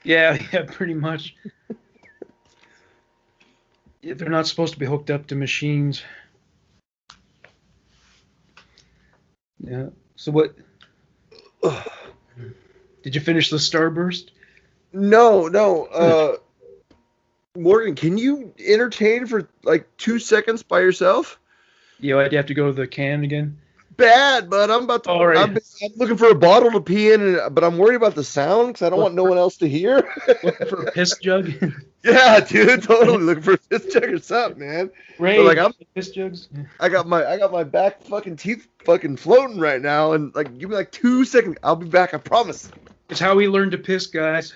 S1: Yeah, pretty much. They're not supposed to be hooked up to machines. Yeah. So what? Did you finish the Starburst?
S2: No. Morgan, can you entertain for like 2 seconds by yourself?
S1: I'd have to go to the can again.
S2: Bad, but I'm about to.
S1: All right.
S2: I'm looking for a bottle to pee in, but I'm worried about the sound because I don't want no one else to hear.
S1: Looking for a piss jug?
S2: Yeah, dude, totally looking for a piss jug or something, man.
S1: Ray,
S2: so, I'm
S1: piss jugs.
S2: I got my back fucking teeth fucking floating right now, and give me like 2 seconds. I'll be back. I promise.
S1: It's how we learn to piss, guys.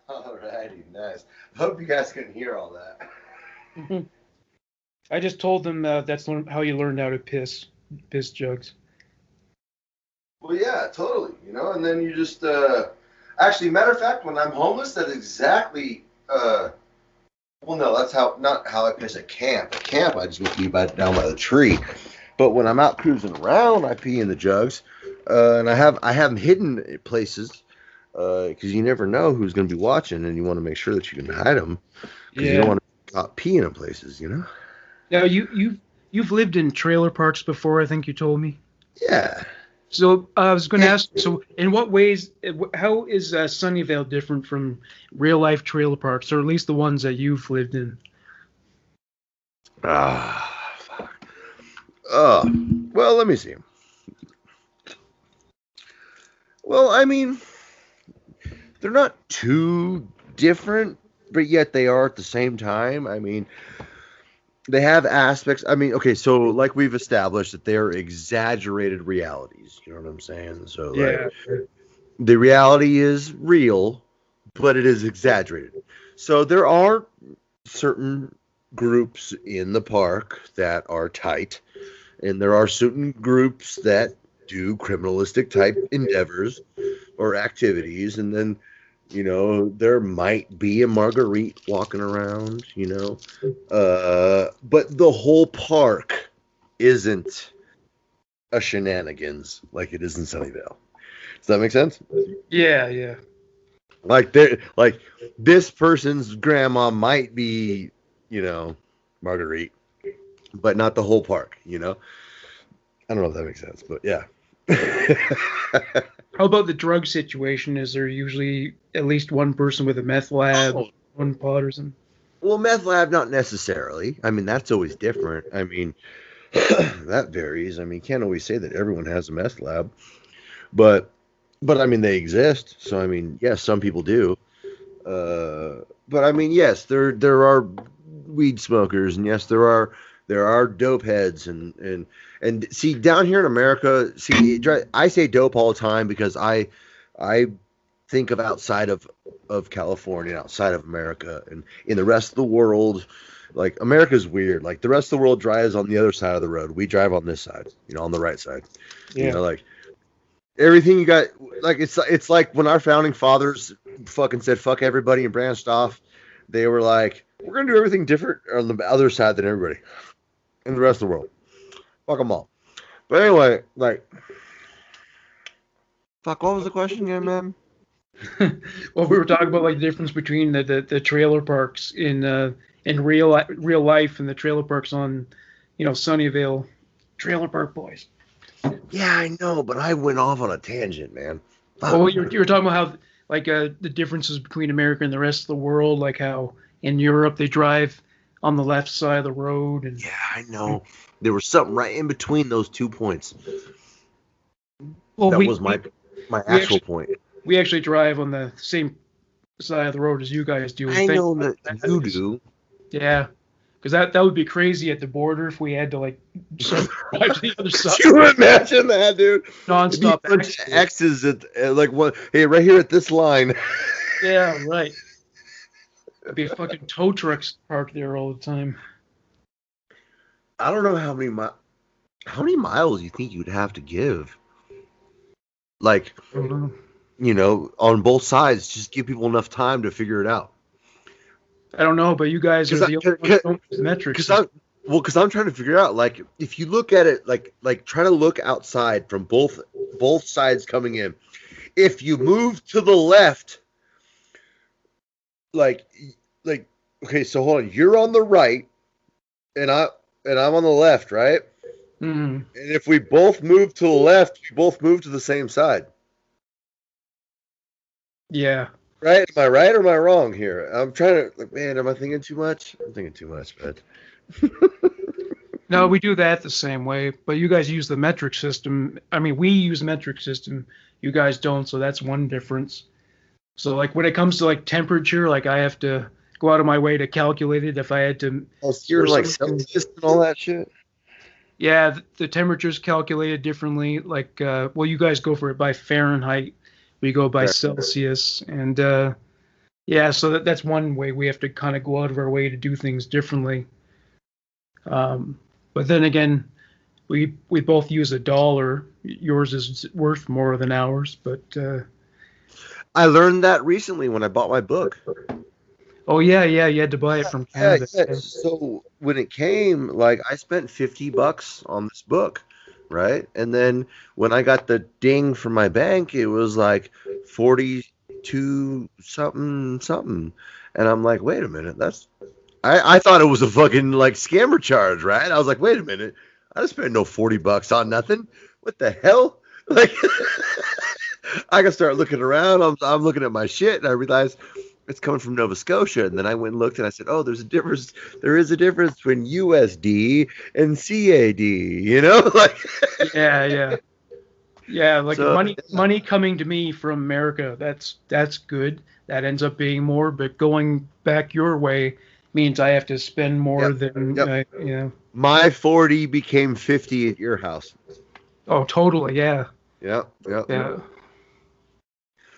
S2: Alrighty, nice. I hope you guys can hear all that.
S1: I just told them that's how you learned how to piss jugs.
S2: Well, yeah, totally. And then you just actually, matter of fact, when I'm homeless, that's exactly. Well, no, that's not how I piss at camp. At camp, I just pee down by the tree. But when I'm out cruising around, I pee in the jugs, and I have them hidden places. Because you never know who's going to be watching, and you want to make sure that you can hide them. Because you don't want to be caught peeing in places,
S1: Now you've you've lived in trailer parks before, I think you told me.
S2: Yeah.
S1: So I was going to ask, so in what ways, how is Sunnyvale different from real life trailer parks, or at least the ones that you've lived in?
S2: Fuck. Oh, well, let me see. Well, I mean, they're not too different, but yet they are at the same time. I mean, they have aspects. I mean, okay, so like we've established that they're exaggerated realities. You know what I'm saying? So, like, the reality is real, but it is exaggerated. So there are certain groups in the park that are tight, and there are certain groups that do criminalistic type endeavors or activities, and then there might be a Marguerite walking around, but the whole park isn't a shenanigans like it is in Sunnyvale. Does that make sense?
S1: Yeah.
S2: Like this person's grandma might be, Marguerite, but not the whole park, I don't know if that makes sense, but yeah.
S1: How about the drug situation? Is there usually at least one person with a meth lab, one pod or something?
S2: Well, meth lab, not necessarily. I mean, that's always different. I mean, that varies. I mean, can't always say that everyone has a meth lab, but I mean, they exist. So I mean, yes, some people do. But I mean, yes, there are weed smokers, and yes, there are dope heads, and see, down here in America, see, I say dope all the time because I think of outside of California, outside of America, and in the rest of the world. Like, America's weird. Like, the rest of the world drives on the other side of the road. We drive on this side, on the right side.
S1: Yeah.
S2: Like, everything you got, like, it's like when our founding fathers fucking said fuck everybody and branched off. They were like, we're gonna do everything different on the other side than everybody in the rest of the world. Fuck them all. But anyway, like, fuck, what was the question again, man?
S1: Well, we were talking about, like, the difference between the trailer parks in real life and the trailer parks on, Sunnyvale. Trailer Park Boys.
S2: Yeah, I know, but I went off on a tangent, man. Fuck.
S1: Oh, you were talking about how, like, the differences between America and the rest of the world, like how in Europe they drive on the left side of the road. And
S2: yeah, I know. There was something right in between those 2 points. Well, that was my actual point.
S1: We actually drive on the same side of the road as you guys do.
S2: I know that you do.
S1: Yeah, because that would be crazy at the border if we had to, like, drive to the other side.
S2: Can you imagine that, dude?
S1: Non-stop
S2: X's at like what? Hey, right here at this line.
S1: Yeah, right. There'd be fucking tow trucks parked there all the time.
S2: I don't know how many miles you think you'd have to give. Like, on both sides, just give people enough time to figure it out.
S1: I don't know, but you guys are the only ones who don't use metrics.
S2: Because I'm trying to figure out, like, if you look at it, like try to look outside from both sides coming in. If you move to the left, like, okay, so hold on, you're on the right, and I'm on the left, right?
S1: Mm-hmm.
S2: And if we both move to the left, we both move to the same side.
S1: Yeah.
S2: Right? Am I right or am I wrong here? I'm trying to, like, man, am I thinking too much? I'm thinking too much, man.
S1: No, we do that the same way, but you guys use the metric system. I mean, we use metric system. You guys don't, so that's one difference. So, like, when it comes to, like, temperature, like, I have to go out of my way to calculate it if I had to.
S2: Oh, so you're like Celsius and all that shit?
S1: Yeah, the temperature's calculated differently. Like, well, you guys go for it by Fahrenheit. We go by Celsius, and yeah, so that's one way we have to kind of go out of our way to do things differently. But then again, we both use a dollar. Yours is worth more than ours, but
S2: I learned that recently when I bought my book.
S1: Oh yeah, you had to buy it from Canada.
S2: Yeah. So when it came, like, I spent $50 on this book. Right, and then when I got the ding from my bank, it was like 42 something, and I'm like, wait a minute, I thought it was a fucking like scammer charge, right? I was like, wait a minute, I just spent no $40 on nothing. What the hell? Like, I can start looking around. I'm looking at my shit, and I realized it's coming from Nova Scotia. And then I went and looked, and I said, oh, there's a difference. There is a difference between USD and CAD. You know, like.
S1: Yeah, like
S2: So,
S1: money coming to me from America, that's good. That ends up being more, but going back your way means I have to spend more than you know.
S2: My 40 became 50 at your house.
S1: Oh, totally, yeah.
S2: Yep.
S1: Yeah.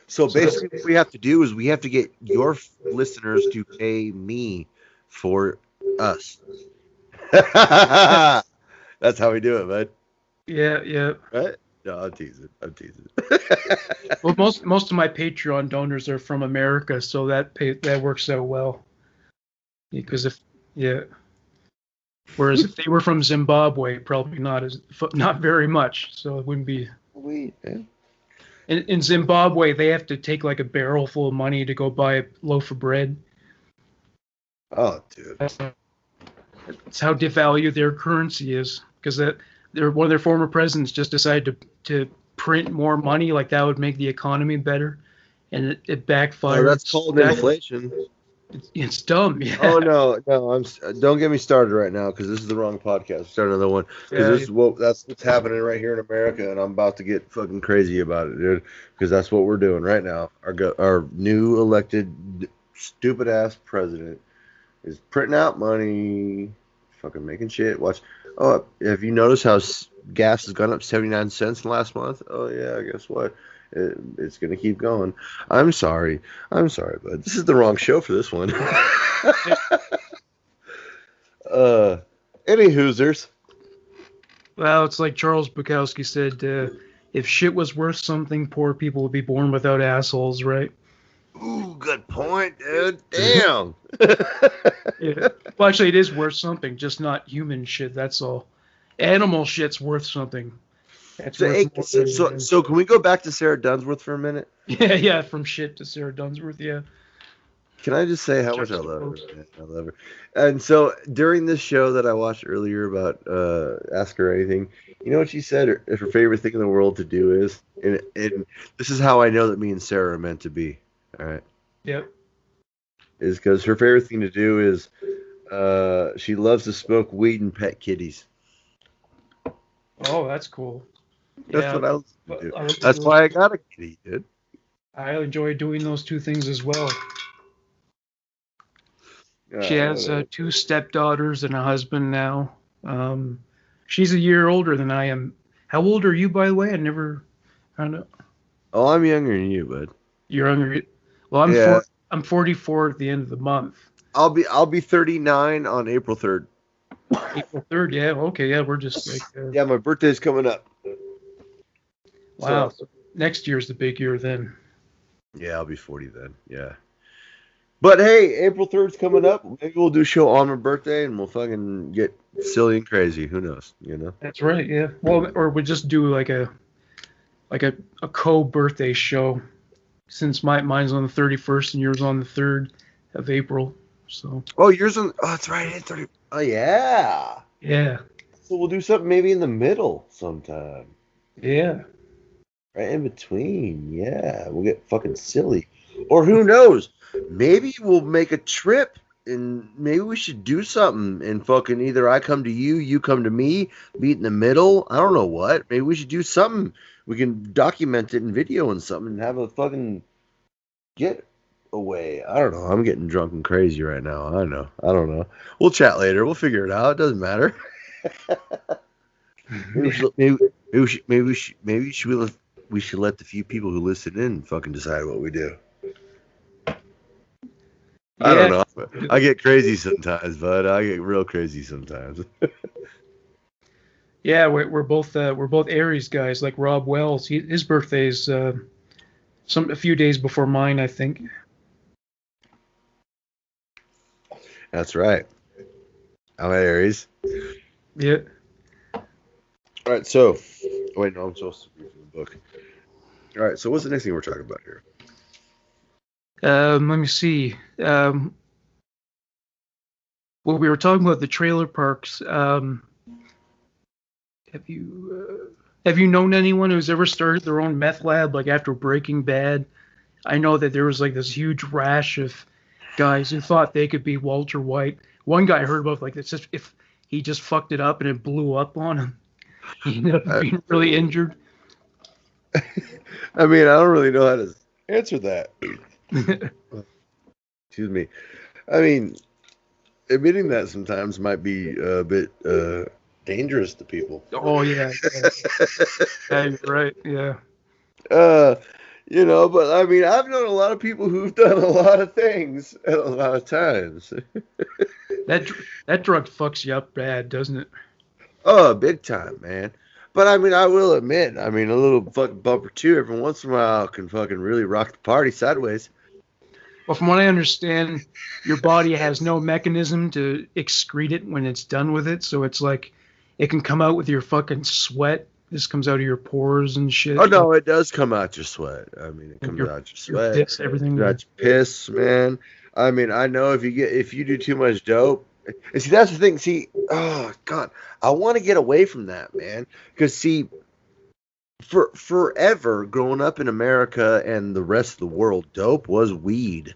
S2: So basically, what we have to do is we have to get your listeners to pay me for us. That's how we do it, bud.
S1: Yeah.
S2: Right? No, I'm teasing.
S1: Well, most of my Patreon donors are from America, so that works out well. Because whereas if they were from Zimbabwe, probably not very much. So it wouldn't be. In Zimbabwe, they have to take like a barrel full of money to go buy a loaf of bread.
S2: Oh, dude.
S1: That's how devalued their currency is, because one of their former presidents just decided to print more money, like that would make the economy better, and it backfired.
S2: Oh, that's called inflation.
S1: It's dumb. Yeah.
S2: Oh no, don't get me started right now because this is the wrong podcast. Start another one because that's what's happening right here in America, and I'm about to get fucking crazy about it, dude. Because that's what we're doing right now. Our new elected stupid ass president is printing out money, fucking making shit. Watch. Oh, have you noticed how gas has gone up 79 cents in the last month? Oh yeah, guess what? It's going to keep going. I'm sorry, but this is the wrong show for this one. Any Hoosers?
S1: Well, it's like Charles Bukowski said, if shit was worth something, poor people would be born without assholes, right?
S2: Ooh, good point, dude. Damn.
S1: Yeah. Well, actually, it is worth something, just not human shit, that's all. Animal shit's worth something.
S2: So can we go back to Sarah Dunsworth for a minute?
S1: Yeah, from shit to Sarah Dunsworth, yeah.
S2: Can I just say how much I love her? I love her. And so during this show that I watched earlier about Ask Her Anything, you know what she said? Her favorite thing in the world to do is, and this is how I know that me and Sarah are meant to be. All right.
S1: Yep.
S2: Is because her favorite thing to do is she loves to smoke weed and pet kitties.
S1: Oh, that's cool.
S2: That's what I love to do. That's why I got a kitty, dude.
S1: I enjoy doing those two things as well. She has 2 stepdaughters and a husband now. She's a year older than I am. How old are you, by the way? I never found out.
S2: Oh, I'm younger than you, bud.
S1: You're younger. Well, I'm 44 at the end of the month.
S2: I'll be 39 on April 3rd.
S1: April 3rd, yeah. Okay, yeah, we're just like.
S2: Yeah, my birthday's coming up.
S1: Wow. So next year's the big year then.
S2: Yeah, I'll be 40 then. Yeah. But hey, April 3rd's coming up. Maybe we'll do a show on my birthday and we'll fucking get silly and crazy. Who knows? You know?
S1: That's right, yeah. Well, or we just do like a co-birthday show, since mine's on the 31st and yours on the 3rd of April. So.
S2: Oh, yours on. Oh, that's right. 30. Oh, yeah.
S1: Yeah.
S2: So we'll do something maybe in the middle sometime.
S1: Yeah.
S2: Right in between. Yeah. We'll get fucking silly. Or who knows? Maybe we'll make a trip and maybe we should do something and fucking either I come to you, you come to me, meet in the middle. I don't know what. Maybe we should do something. We can document it in video and something and have a fucking get away. I don't know. I'm getting drunk and crazy right now. I don't know. We'll chat later. We'll figure it out. It doesn't matter. maybe we should let the few people who listen in fucking decide what we do. I don't know. I get crazy sometimes, bud. I get real crazy sometimes.
S1: Yeah, we're both Aries guys, like Rob Wells. His birthday's a few days before mine, I think.
S2: That's right. I'm Aries.
S1: Yeah.
S2: All right. So, wait, no, I'm supposed to read the book. All right. So, what's the next thing we're talking about here?
S1: Let me see. Well, we were talking about the trailer parks. Have you known anyone who's ever started their own meth lab, like after Breaking Bad? I know that there was like this huge rash of guys who thought they could be Walter White. One guy I heard about like this, if he just fucked it up and it blew up on him, he ended up being really injured.
S2: I mean, I don't really know how to answer that. Excuse me. I mean, admitting that sometimes might be a bit dangerous to people.
S1: Oh yeah, yeah, you're right. Yeah.
S2: You know, but I mean, I've known a lot of people who've done a lot of things at a lot of times.
S1: That drug fucks you up bad, doesn't it?
S2: Oh, big time, man. But I mean, I will admit, I mean, a little fucking bumper too every once in a while can fucking really rock the party sideways.
S1: Well, from what I understand, your body has no mechanism to excrete it when it's done with it, so it's like it can come out with your fucking sweat. This comes out of your pores and shit.
S2: Oh no, it does come out your sweat. I mean, it comes out your sweat.
S1: Your piss, everything.
S2: Your piss, man. I mean, I know if you do too much dope. And see, that's the thing. See, oh God, I want to get away from that, man. Because see, for forever growing up in America and the rest of the world, dope was weed,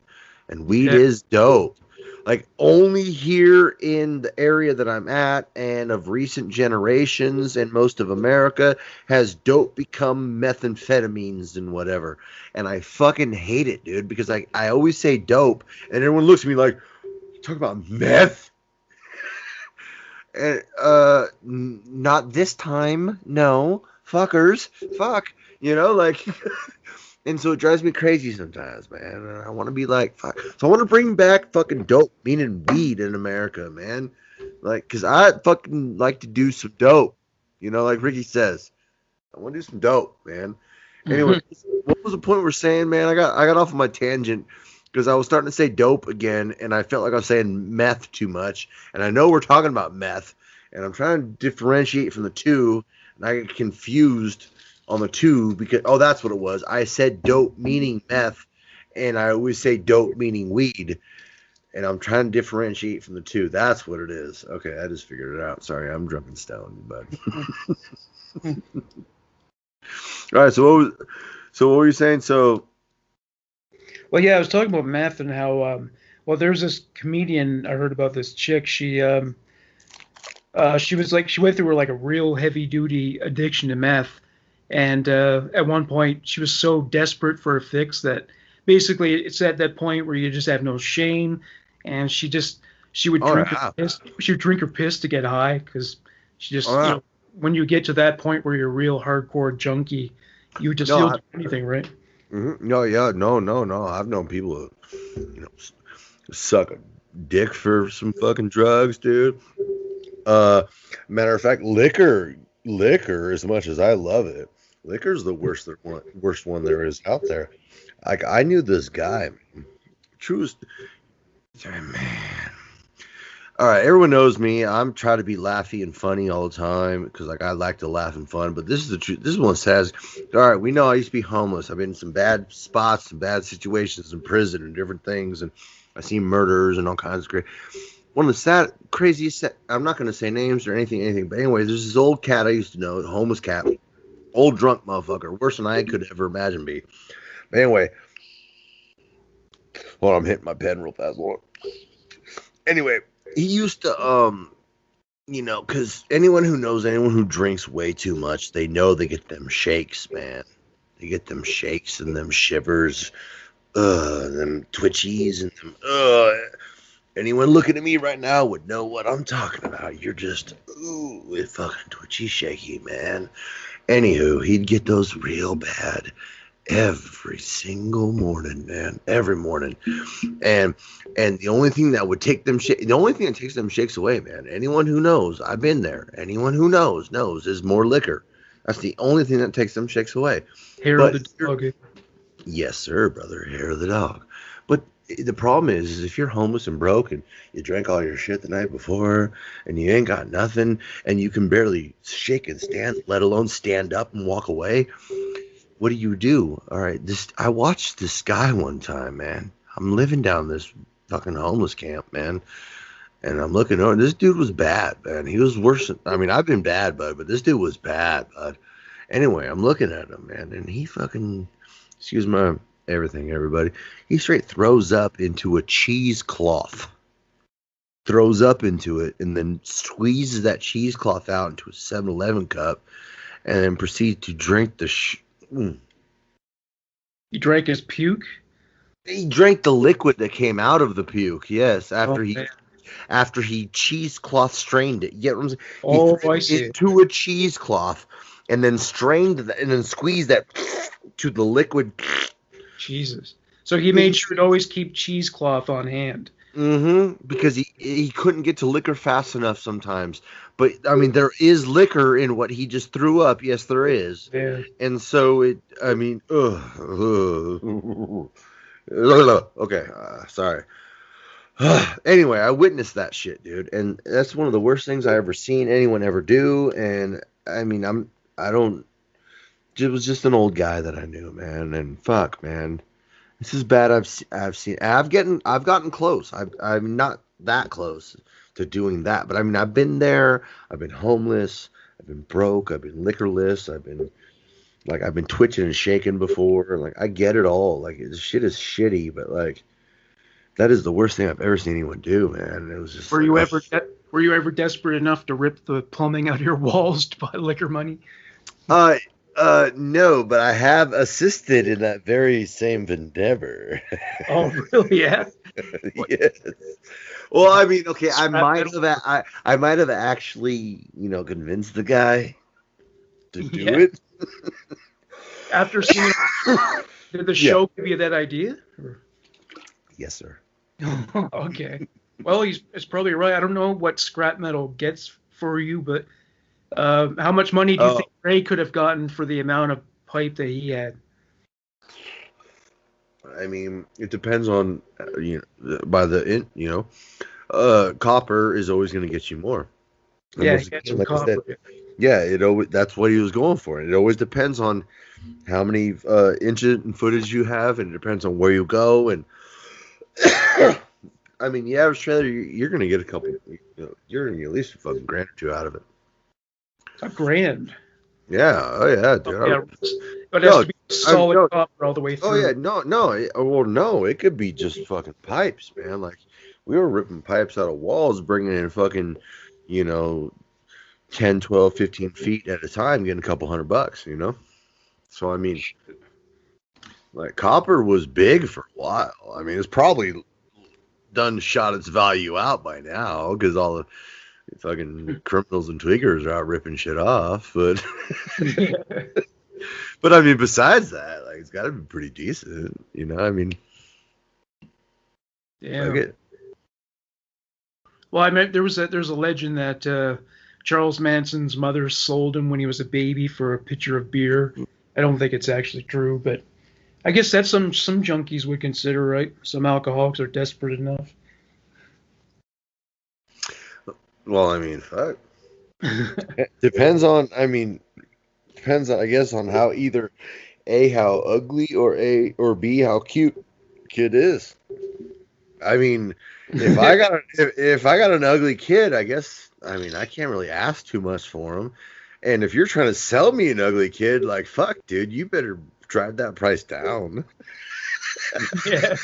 S2: and weed is dope. Like only here in the area that I'm at and of recent generations and most of America has dope become methamphetamines and whatever. And I fucking hate it, dude, because I always say dope and everyone looks at me like, you talk about meth? And not this time, no. Fuckers. Fuck. You know, like and so it drives me crazy sometimes, man. And I want to be like, fuck. So I want to bring back fucking dope, meaning weed in America, man. Like, because I fucking like to do some dope. You know, like Ricky says. I want to do some dope, man. Anyway, what was the point we're saying, man? I got off of my tangent because I was starting to say dope again, and I felt like I was saying meth too much. And I know we're talking about meth, and I'm trying to differentiate from the two, and I get confused on the two because that's what it was. I said dope meaning meth, and I always say dope meaning weed, and I'm trying to differentiate from the two. That's what it is. Okay, I just figured it out. Sorry, I'm drunk and stoned, but all right. So what were you saying? So,
S1: well, yeah, I was talking about meth and how well, there's this comedian I heard about. This chick. She was like she went through like a real heavy duty addiction to meth. And at one point, she was so desperate for a fix that basically it's at that point where you just have no shame. And she would drink her piss. She would drink her piss to get high because she just, when you get to that point where you're a real hardcore junkie, you just you'll do anything, right?
S2: Mm-hmm. No, yeah, no. I've known people who, suck a dick for some fucking drugs, dude. Matter of fact, liquor, as much as I love it, liquor's the worst one there is out there. Like I knew this guy, man. All right, everyone knows me. I'm trying to be laughy and funny all the time because like I like to laugh and fun. But this is the truth. This one says, all right, we know I used to be homeless. I've been in some bad spots, some bad situations in prison and different things, and I've seen murders and all kinds of great. One of the craziest. I'm not going to say names or anything. But anyway, there's this old cat I used to know, a homeless cat, old drunk motherfucker, worse than I could ever imagine be. But anyway, hold on, I'm hitting my pen real fast. Anyway, he used to, because anyone who drinks way too much, they know they get them shakes, man. They get them shakes and them shivers, them twitchies and them, Anyone looking at me right now would know what I'm talking about. You're just, it's fucking twitchy, shaky, man. Anywho, he'd get those real bad every single morning, man. Every morning. And the only thing that would take them, the only thing that takes them shakes away, man. Anyone who knows, I've been there. Anyone who knows is more liquor. That's the only thing that takes them shakes away.
S1: Hair of the dog.
S2: Yes, sir, brother. Hair of the dog. But the problem is if you're homeless and broke and you drank all your shit the night before and you ain't got nothing and you can barely shake and stand, let alone stand up and walk away, what do? All right, I watched this guy one time, man. I'm living down this fucking homeless camp, man. And I'm looking over, and this dude was bad, man. He was worse. I mean, I've been bad, bud, but this dude was bad, bud. Anyway, I'm looking at him, man, and he fucking, excuse my everything, everybody. He straight throws up into a cheesecloth. Throws up into it, and then squeezes that cheesecloth out into a 7-Eleven cup, and then proceeds to drink the
S1: He drank his puke?
S2: He drank the liquid that came out of the puke, yes,
S1: Man.
S2: after he cheesecloth strained it. You get what I'm saying?
S1: Oh,
S2: He threw
S1: I
S2: it
S1: see.
S2: into a cheesecloth and then strained that and then squeezed that to the liquid.
S1: Jesus. So he made sure to always keep cheesecloth on hand.
S2: Because he couldn't get to liquor fast enough sometimes. But, I mean, there is liquor in what he just threw up. Yes, there is.
S1: Yeah.
S2: And so, okay, sorry. Anyway, I witnessed that shit, dude, and that's one of the worst things I ever seen anyone ever do. And I mean, it was just an old guy that I knew, man. And fuck, man, this is bad. I've seen. I've gotten close. I'm not that close to doing that, but I mean, I've been there. I've been homeless. I've been broke. I've been liquorless. I've been twitching and shaking before. Like, I get it all. Like, this shit is shitty, but like, that is the worst thing I've ever seen anyone do, man. It was just.
S1: Were you ever desperate enough to rip the plumbing out of your walls to buy liquor money?
S2: No, but I have assisted in that very same endeavor.
S1: Oh, really? Yeah.
S2: Yes. Well, I mean, okay, I might have actually, convinced the guy to do it.
S1: After seeing it, did the show give you that idea?
S2: Yes, sir.
S1: Okay. Well, it's probably right. I don't know what scrap metal gets for you, but how much money do you think Ray could have gotten for the amount of pipe that he had?
S2: I mean, it depends on, copper is always going to get you more.
S1: Yeah, he got some copper.
S2: That's what he was going for. It always depends on how many inches and footage you have, and it depends on where you go. And I mean, the average trailer, you're going to get a couple. You're going to get at least a fucking grand or two out of it.
S1: A grand.
S2: Yeah. Oh yeah, dude.
S1: But it has to be solid copper all the way through.
S2: Oh yeah, no. It could be just fucking pipes, man. Like, we were ripping pipes out of walls, bringing in fucking, 10, 12, 15 feet at a time, getting a couple $100, So, I mean, like, copper was big for a while. I mean, it's probably shot its value out by now, because all the fucking criminals and tweakers are out ripping shit off. But, but I mean, besides that, like, it's got to be pretty decent, I mean.
S1: Yeah.
S2: Like
S1: Well, I mean, there's a legend that Charles Manson's mother sold him when he was a baby for a pitcher of beer. I don't think it's actually true, but I guess that's some junkies would consider, right? Some alcoholics are desperate enough.
S2: Well, I mean, fuck. Depends on, I guess, on how either A, how ugly, or B, how cute kid is. I mean, if I got an ugly kid, I guess, I mean, I can't really ask too much for him. And if you're trying to sell me an ugly kid, like, fuck, dude, you better drive that price down.
S1: Yeah.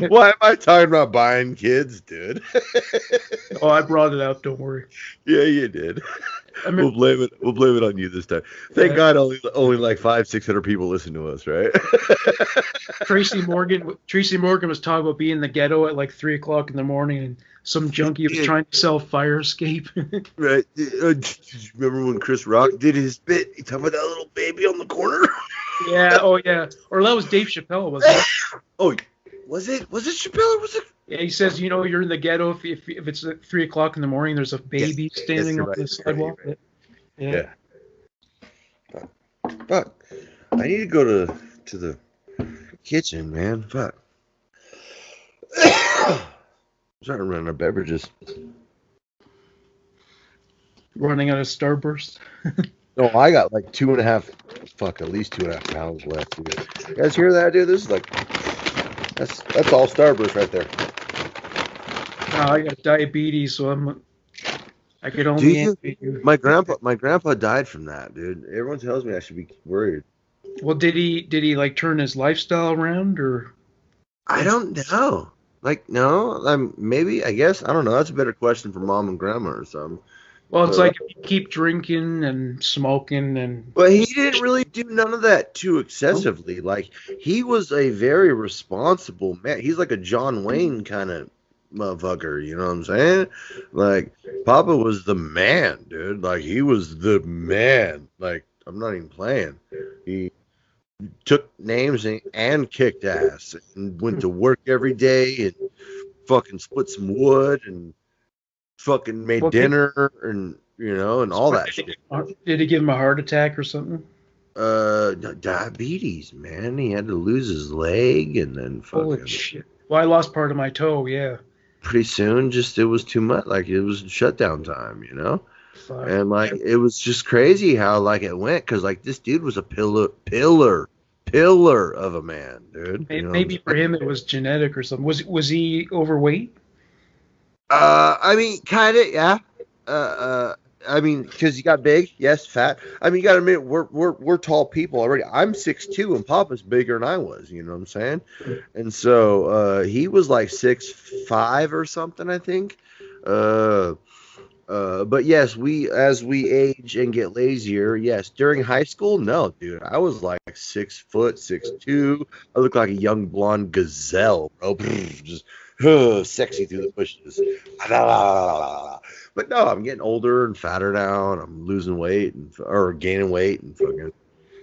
S2: Why am I talking about buying kids, dude?
S1: Oh, I brought it up. Don't worry.
S2: Yeah, you did. We'll blame it on you this time. Thank God, only like 500-600 people listen to us, right?
S1: Tracy Morgan was talking about being in the ghetto at like 3:00 in the morning, and some junkie was trying to sell fire escape.
S2: Right? Did you remember when Chris Rock did his bit? He talking about that little baby on the corner.
S1: Yeah. Oh, yeah. Or that was Dave Chappelle, wasn't it?
S2: Oh, was it Chappelle or was it?
S1: Yeah, he says, you're in the ghetto if it's at 3:00 in the morning. There's a baby standing on the sidewalk. Right. Yeah.
S2: Fuck. I need to go to the kitchen, man. Fuck. I'm starting to run out of beverages.
S1: Running out of Starburst.
S2: No, I got like at least 2.5 pounds left. You guys hear that, dude? This is like, that's all Starburst right there.
S1: I got diabetes, so I could
S2: Do
S1: only
S2: you?
S1: envy you.
S2: My grandpa died from that, dude. Everyone tells me I should be worried.
S1: Well, did he like turn his lifestyle around or?
S2: I don't know. Like, no, maybe. I guess I don't know. That's a better question for mom and grandma or something.
S1: Well, it's
S2: But
S1: like if you keep drinking and smoking and.
S2: but he didn't really do none of that too excessively. Like, he was a very responsible man. He's like a John Wayne kind of motherfucker. You know what I'm saying? Like, Papa was the man, dude. Like, he was the man. Like, I'm not even playing. He took names and kicked ass and went to work every day and fucking split some wood and fucking made
S1: Well,
S2: dinner and and all that shit.
S1: did he give him a heart attack or something?
S2: Diabetes, man. He had to lose his leg and then
S1: Holy
S2: fucking
S1: shit! Well, I lost part of my toe. Yeah.
S2: pretty soon just it was too much. Like, it was shutdown time.
S1: Fuck.
S2: And like it was just crazy how like it went because like this dude was a pillar of a man, dude.
S1: Maybe for him it was genetic or something. Was he overweight?
S2: I mean, kind of, yeah. I mean, because you got big, yes, fat. I mean, you got to admit, we're tall people already. I'm 6'2", and Papa's bigger than I was. You know what I'm saying? And so he was like 6'5" or something, I think. But yes, as we age and get lazier, yes. During high school, no, dude, I was like 6 foot, 6'2". I looked like a young blonde gazelle, bro. Just sexy through the bushes. But no, I'm getting older and fatter now, and I'm losing weight or gaining weight and fucking.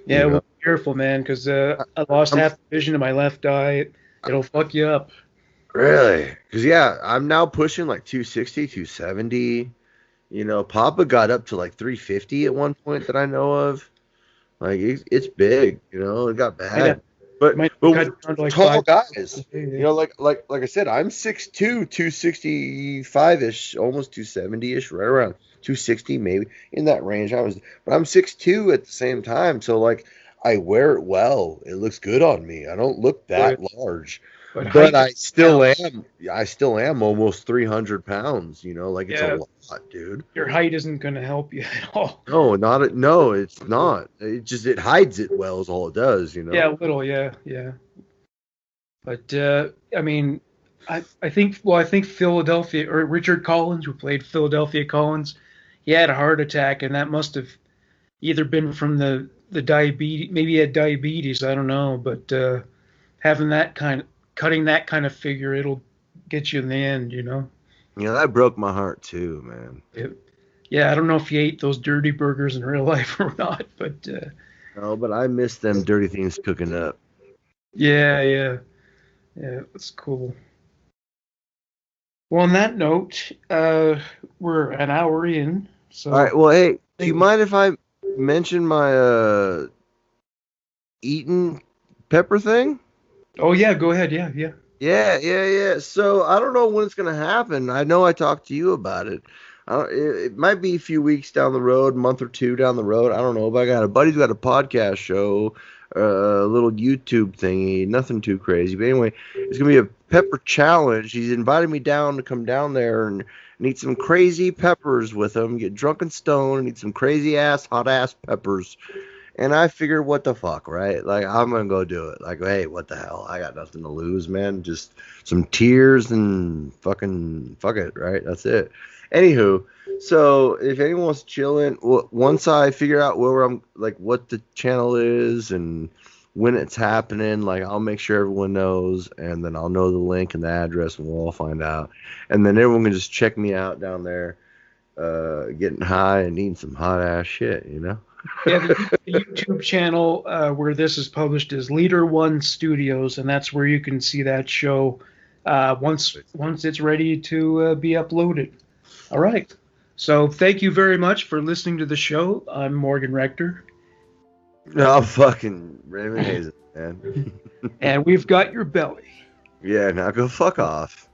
S1: Yeah, well, be careful, man, because I lost half the vision of my left eye. It'll fuck you up.
S2: Really? Because yeah, I'm now pushing like 260, 270. Papa got up to like 350 at one point that I know of. Like it's big. It got bad. But
S1: like
S2: tall guys,
S1: Yeah.
S2: like I said, I'm 6'2", 265-ish, almost 270-ish, right around 260 maybe, in that range. But I'm 6'2" at the same time, so like I wear it well. It looks good on me. I don't look that large, but I still am almost 300 pounds. Like it's a lot, dude.
S1: Your height isn't going to help you at all.
S2: No, it's not. It hides it well is all it does.
S1: Yeah, a little, yeah. But I mean, I think Philadelphia or Richard Collins, who played Philadelphia Collins, he had a heart attack, and that must have either been from the diabetes. Maybe he had diabetes. I don't know, but cutting that kind of figure, it'll get you in the end.
S2: That broke my heart too, man.
S1: Yeah, I don't know if he ate those dirty burgers in real life or not, but
S2: no, but I miss them dirty things cooking up.
S1: Yeah, that's cool. Well, on that note, we're an hour in. So
S2: all right. Well, hey, do you mind if I mention my eating pepper thing?
S1: Oh yeah, go ahead. Yeah.
S2: Yeah. So I don't know when it's gonna happen. I know I talked to you about it. It might be a few weeks down the road, month or two down the road. I don't know. But I got a buddy who's got a podcast show, a little YouTube thingy, nothing too crazy. But anyway, it's gonna be a pepper challenge. He's invited me down to come down there and eat some crazy peppers with him. Get drunk and stoned and eat some crazy hot ass peppers. And I figured, what the fuck, right? Like, I'm going to go do it. Like, hey, what the hell? I got nothing to lose, man. Just some tears and fucking fuck it, right? That's it. Anywho, so if anyone wants to chill in, once I figure out where I'm, like, what the channel is and when it's happening, like, I'll make sure everyone knows, and then I'll know the link and the address, and we'll all find out. And then everyone can just check me out down there, getting high and eating some hot-ass shit,
S1: Yeah, the YouTube channel where this is published is Leader One Studios, and that's where you can see that show once it's ready to be uploaded. All right. So thank you very much for listening to the show. I'm Morgan Rector.
S2: No, I'm fucking Raymond Hazen, man.
S1: And we've got your belly.
S2: Yeah, now go fuck off.